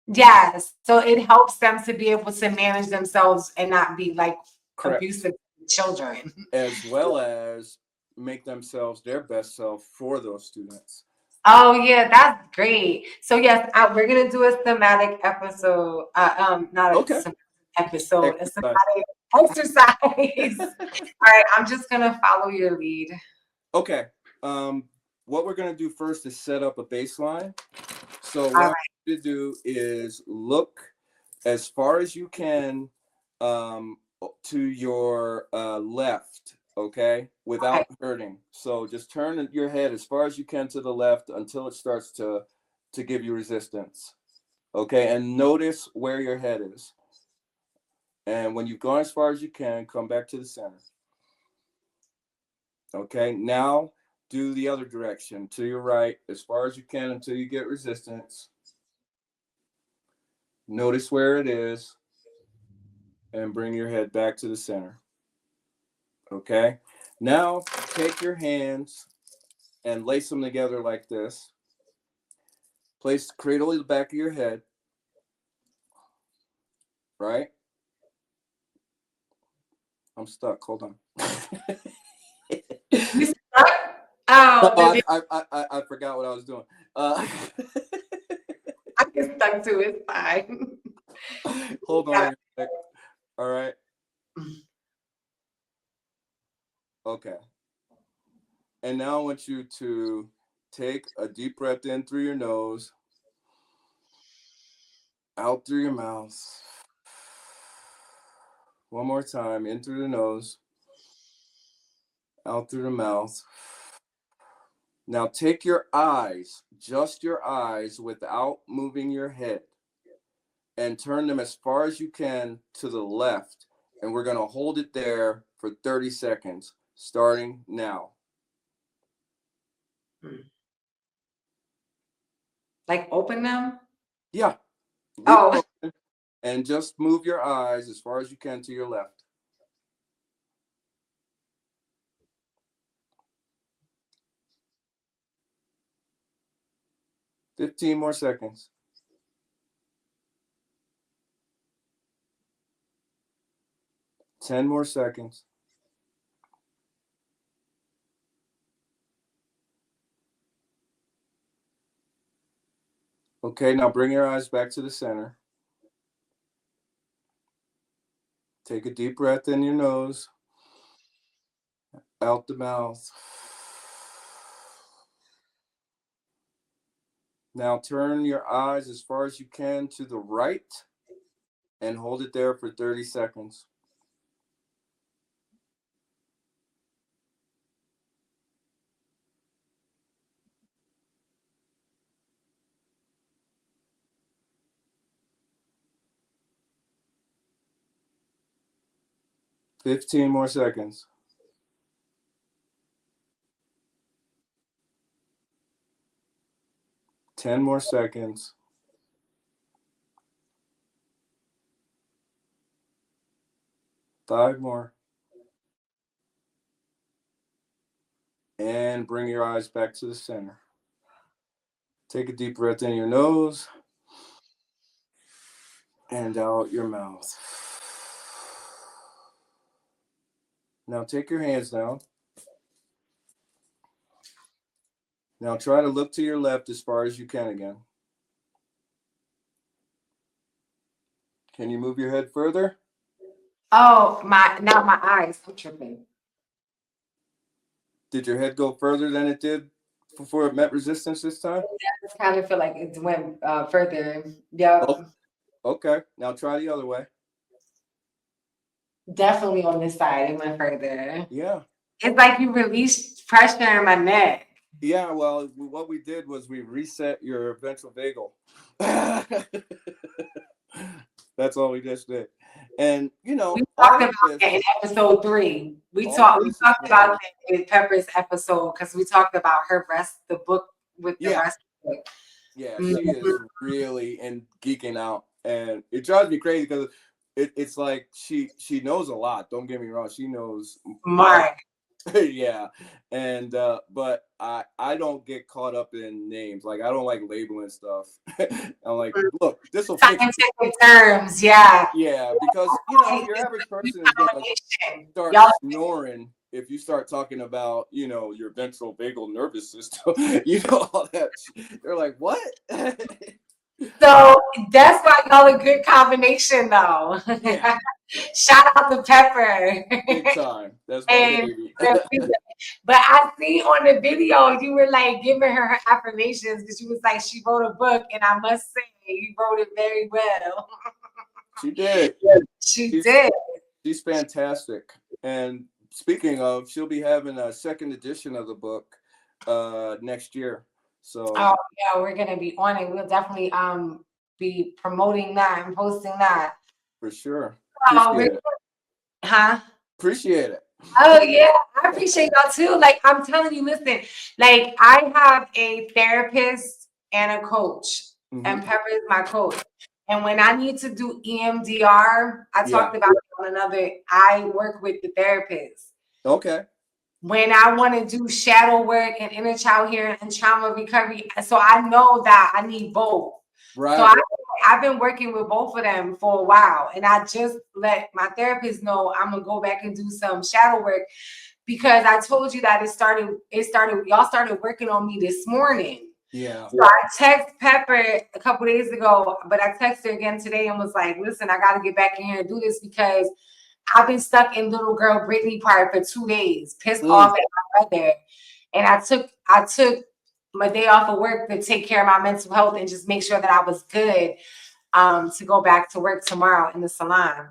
yes. So it helps them to be able to manage themselves and not be like Correct. abusive children. As well as make themselves their best self for those students. Oh yeah, that's great. So yes, we're gonna do a thematic episode. Not a Okay. thematic episode, a Exercise. thematic exercise. All right, I'm just gonna follow your lead. Okay. What we're gonna do first is set up a baseline. So All what I want right. you to do is look as far as you can um, to your left, okay, Okay. without hurting. So just turn your head as far as you can to the left until it starts to give you resistance, okay, and notice where your head is. And when you've gone as far as you can, come back to the center. Okay, now do the other direction to your right as far as you can until you get resistance. Notice where it is and bring your head back to the center. Okay, now take your hands and lace them together like this. Place the cradle in the back of your head, right? I'm stuck. Hold on. You stuck? Oh, Oh, I forgot what I was doing. I get stuck too. It's fine. Hold on a sec. All right. Okay. And now I want you to take a deep breath in through your nose Out through your mouth. One more time. In through the nose. Out through the mouth. Now take your eyes, just your eyes, without moving your head, and turn them as far as you can to the left. And we're going to hold it there for 30 seconds, starting now. Like open them? Yeah. Leave Oh. them open, and just move your eyes as far as you can to your left. $15 more seconds. 10 more seconds. Okay, now bring your eyes back to the center. Take a deep breath in your nose, out the mouth. Now turn your eyes as far as you can to the right and hold it there for 30 seconds. $15 more seconds. 10 more seconds. 5 more. And bring your eyes back to the center. Take a deep breath in your nose and out your mouth. Now take your hands down. Now try to look to your left as far as you can again. Can you move your head further? Oh, not my eyes. I'm tripping. Did your head go further than it did before it met resistance this time? I just kind of feel like it went further. Yeah. Oh, okay. Now try the other way. Definitely on this side, it went further. Yeah. It's like you released pressure in my neck. Yeah, well, what we did was we reset your ventral vagal. That's all we just did. And, you know, We talked about it in episode 3. We talked about it in Pepper's episode because we talked about her rest, the book with the rest of the book. Yeah, she is really geeking out. And it drives me crazy because it's like she knows a lot. Don't get me wrong. She knows yeah. And but I don't get caught up in names. Like I don't like labeling stuff. I'm like, look, this will fix scientific terms, yeah. Yeah, because you know, your average person is gonna start snoring if you start talking about, you know, your ventral vagal nervous system, you know, all that. They're like, what? So that's why y'all a good combination, though. Yeah. Shout out to Pepper. Big time. That's my baby. But I see on the video you were like giving her affirmations because she was like she wrote a book, and I must say you wrote it very well. She did. She did. She's fantastic. And speaking of, she'll be having a second edition of the book next year. So yeah, we're gonna be on it. We'll definitely be promoting that and posting that. For sure. Appreciate it. Oh yeah, I appreciate y'all too. Like I'm telling you, listen, like I have a therapist and a coach, and Pepper is my coach. And when I need to do EMDR, I talked about it on another. I work with the therapist. Okay. When I want to do shadow work and inner child healing and trauma recovery, so I know that I need both. Right. So I've been working with both of them for a while, and I just let my therapist know I'm gonna go back and do some shadow work because I told you that y'all started working on me this morning. Yeah. So I text Pepper a couple days ago, but I texted her again today and was like, listen, I got to get back in here and do this because I've been stuck in little girl Brittany part for 2 days, pissed off at my brother. And I took my day off of work to take care of my mental health and just make sure that I was good. to go back to work tomorrow in the salon.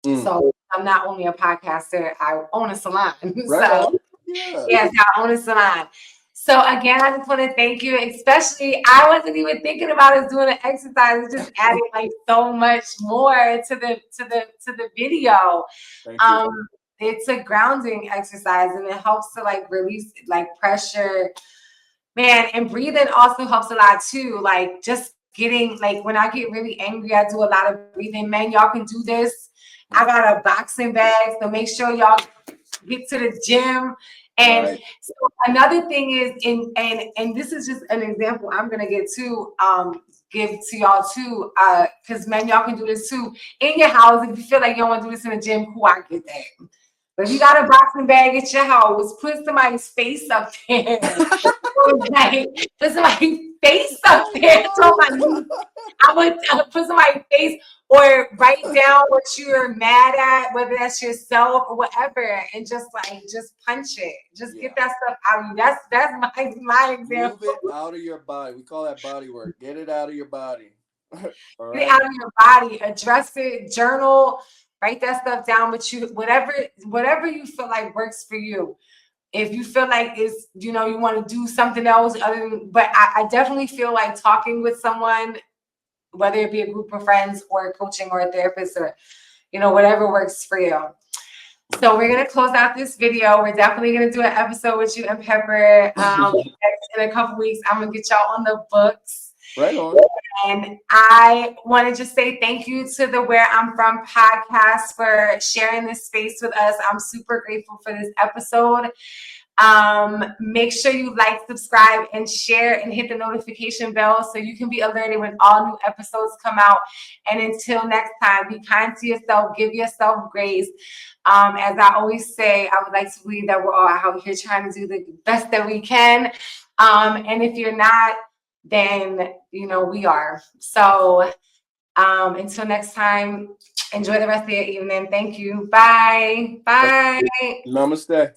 So I'm not only a podcaster, I own a salon. Right So on. Yeah. yes, I own a salon. So again, I just want to thank you. Especially, I wasn't even thinking about us doing an exercise. It just added like so much more to the video. Thank you. It's a grounding exercise, and it helps to like release like pressure, man. And breathing also helps a lot too. Like just getting like when I get really angry, I do a lot of breathing. Man, y'all can do this. I got a boxing bag, so make sure y'all get to the gym. And so another thing is, and this is just an example I'm gonna give to y'all too, because man, y'all can do this too in your house. If you feel like you don't want to do this in the gym, cool, I get that. But if you got a boxing bag at your house, put somebody's face up there. Like, put somebody's face up there. I would put somebody's face, or write down what you're mad at, whether that's yourself or whatever, and just punch it. Just get that stuff out of you. That's my example. Move it out of your body. We call that body work. Get it out of your body. All right? Get it out of your body. Address it. Journal. Write that stuff down with you. Whatever you feel like works for you. If you feel like it's, you want to do something else other than, but I definitely feel like talking with someone, whether it be a group of friends or coaching or a therapist or, whatever works for you. So we're going to close out this video. We're definitely going to do an episode with you and Pepper. In a couple weeks, I'm going to get y'all on the books. Right on. And I want to just say thank you to the Where I'm From podcast for sharing this space with us. I'm super grateful for this episode. Make sure you like, subscribe, and share, and hit the notification bell so you can be alerted when all new episodes come out. And until next time, be kind to yourself, give yourself grace. As I always say, I would like to believe that we're all out here trying to do the best that we can. And if you're not, then we are. So until next time, enjoy the rest of your evening. Thank you. Bye. Namaste.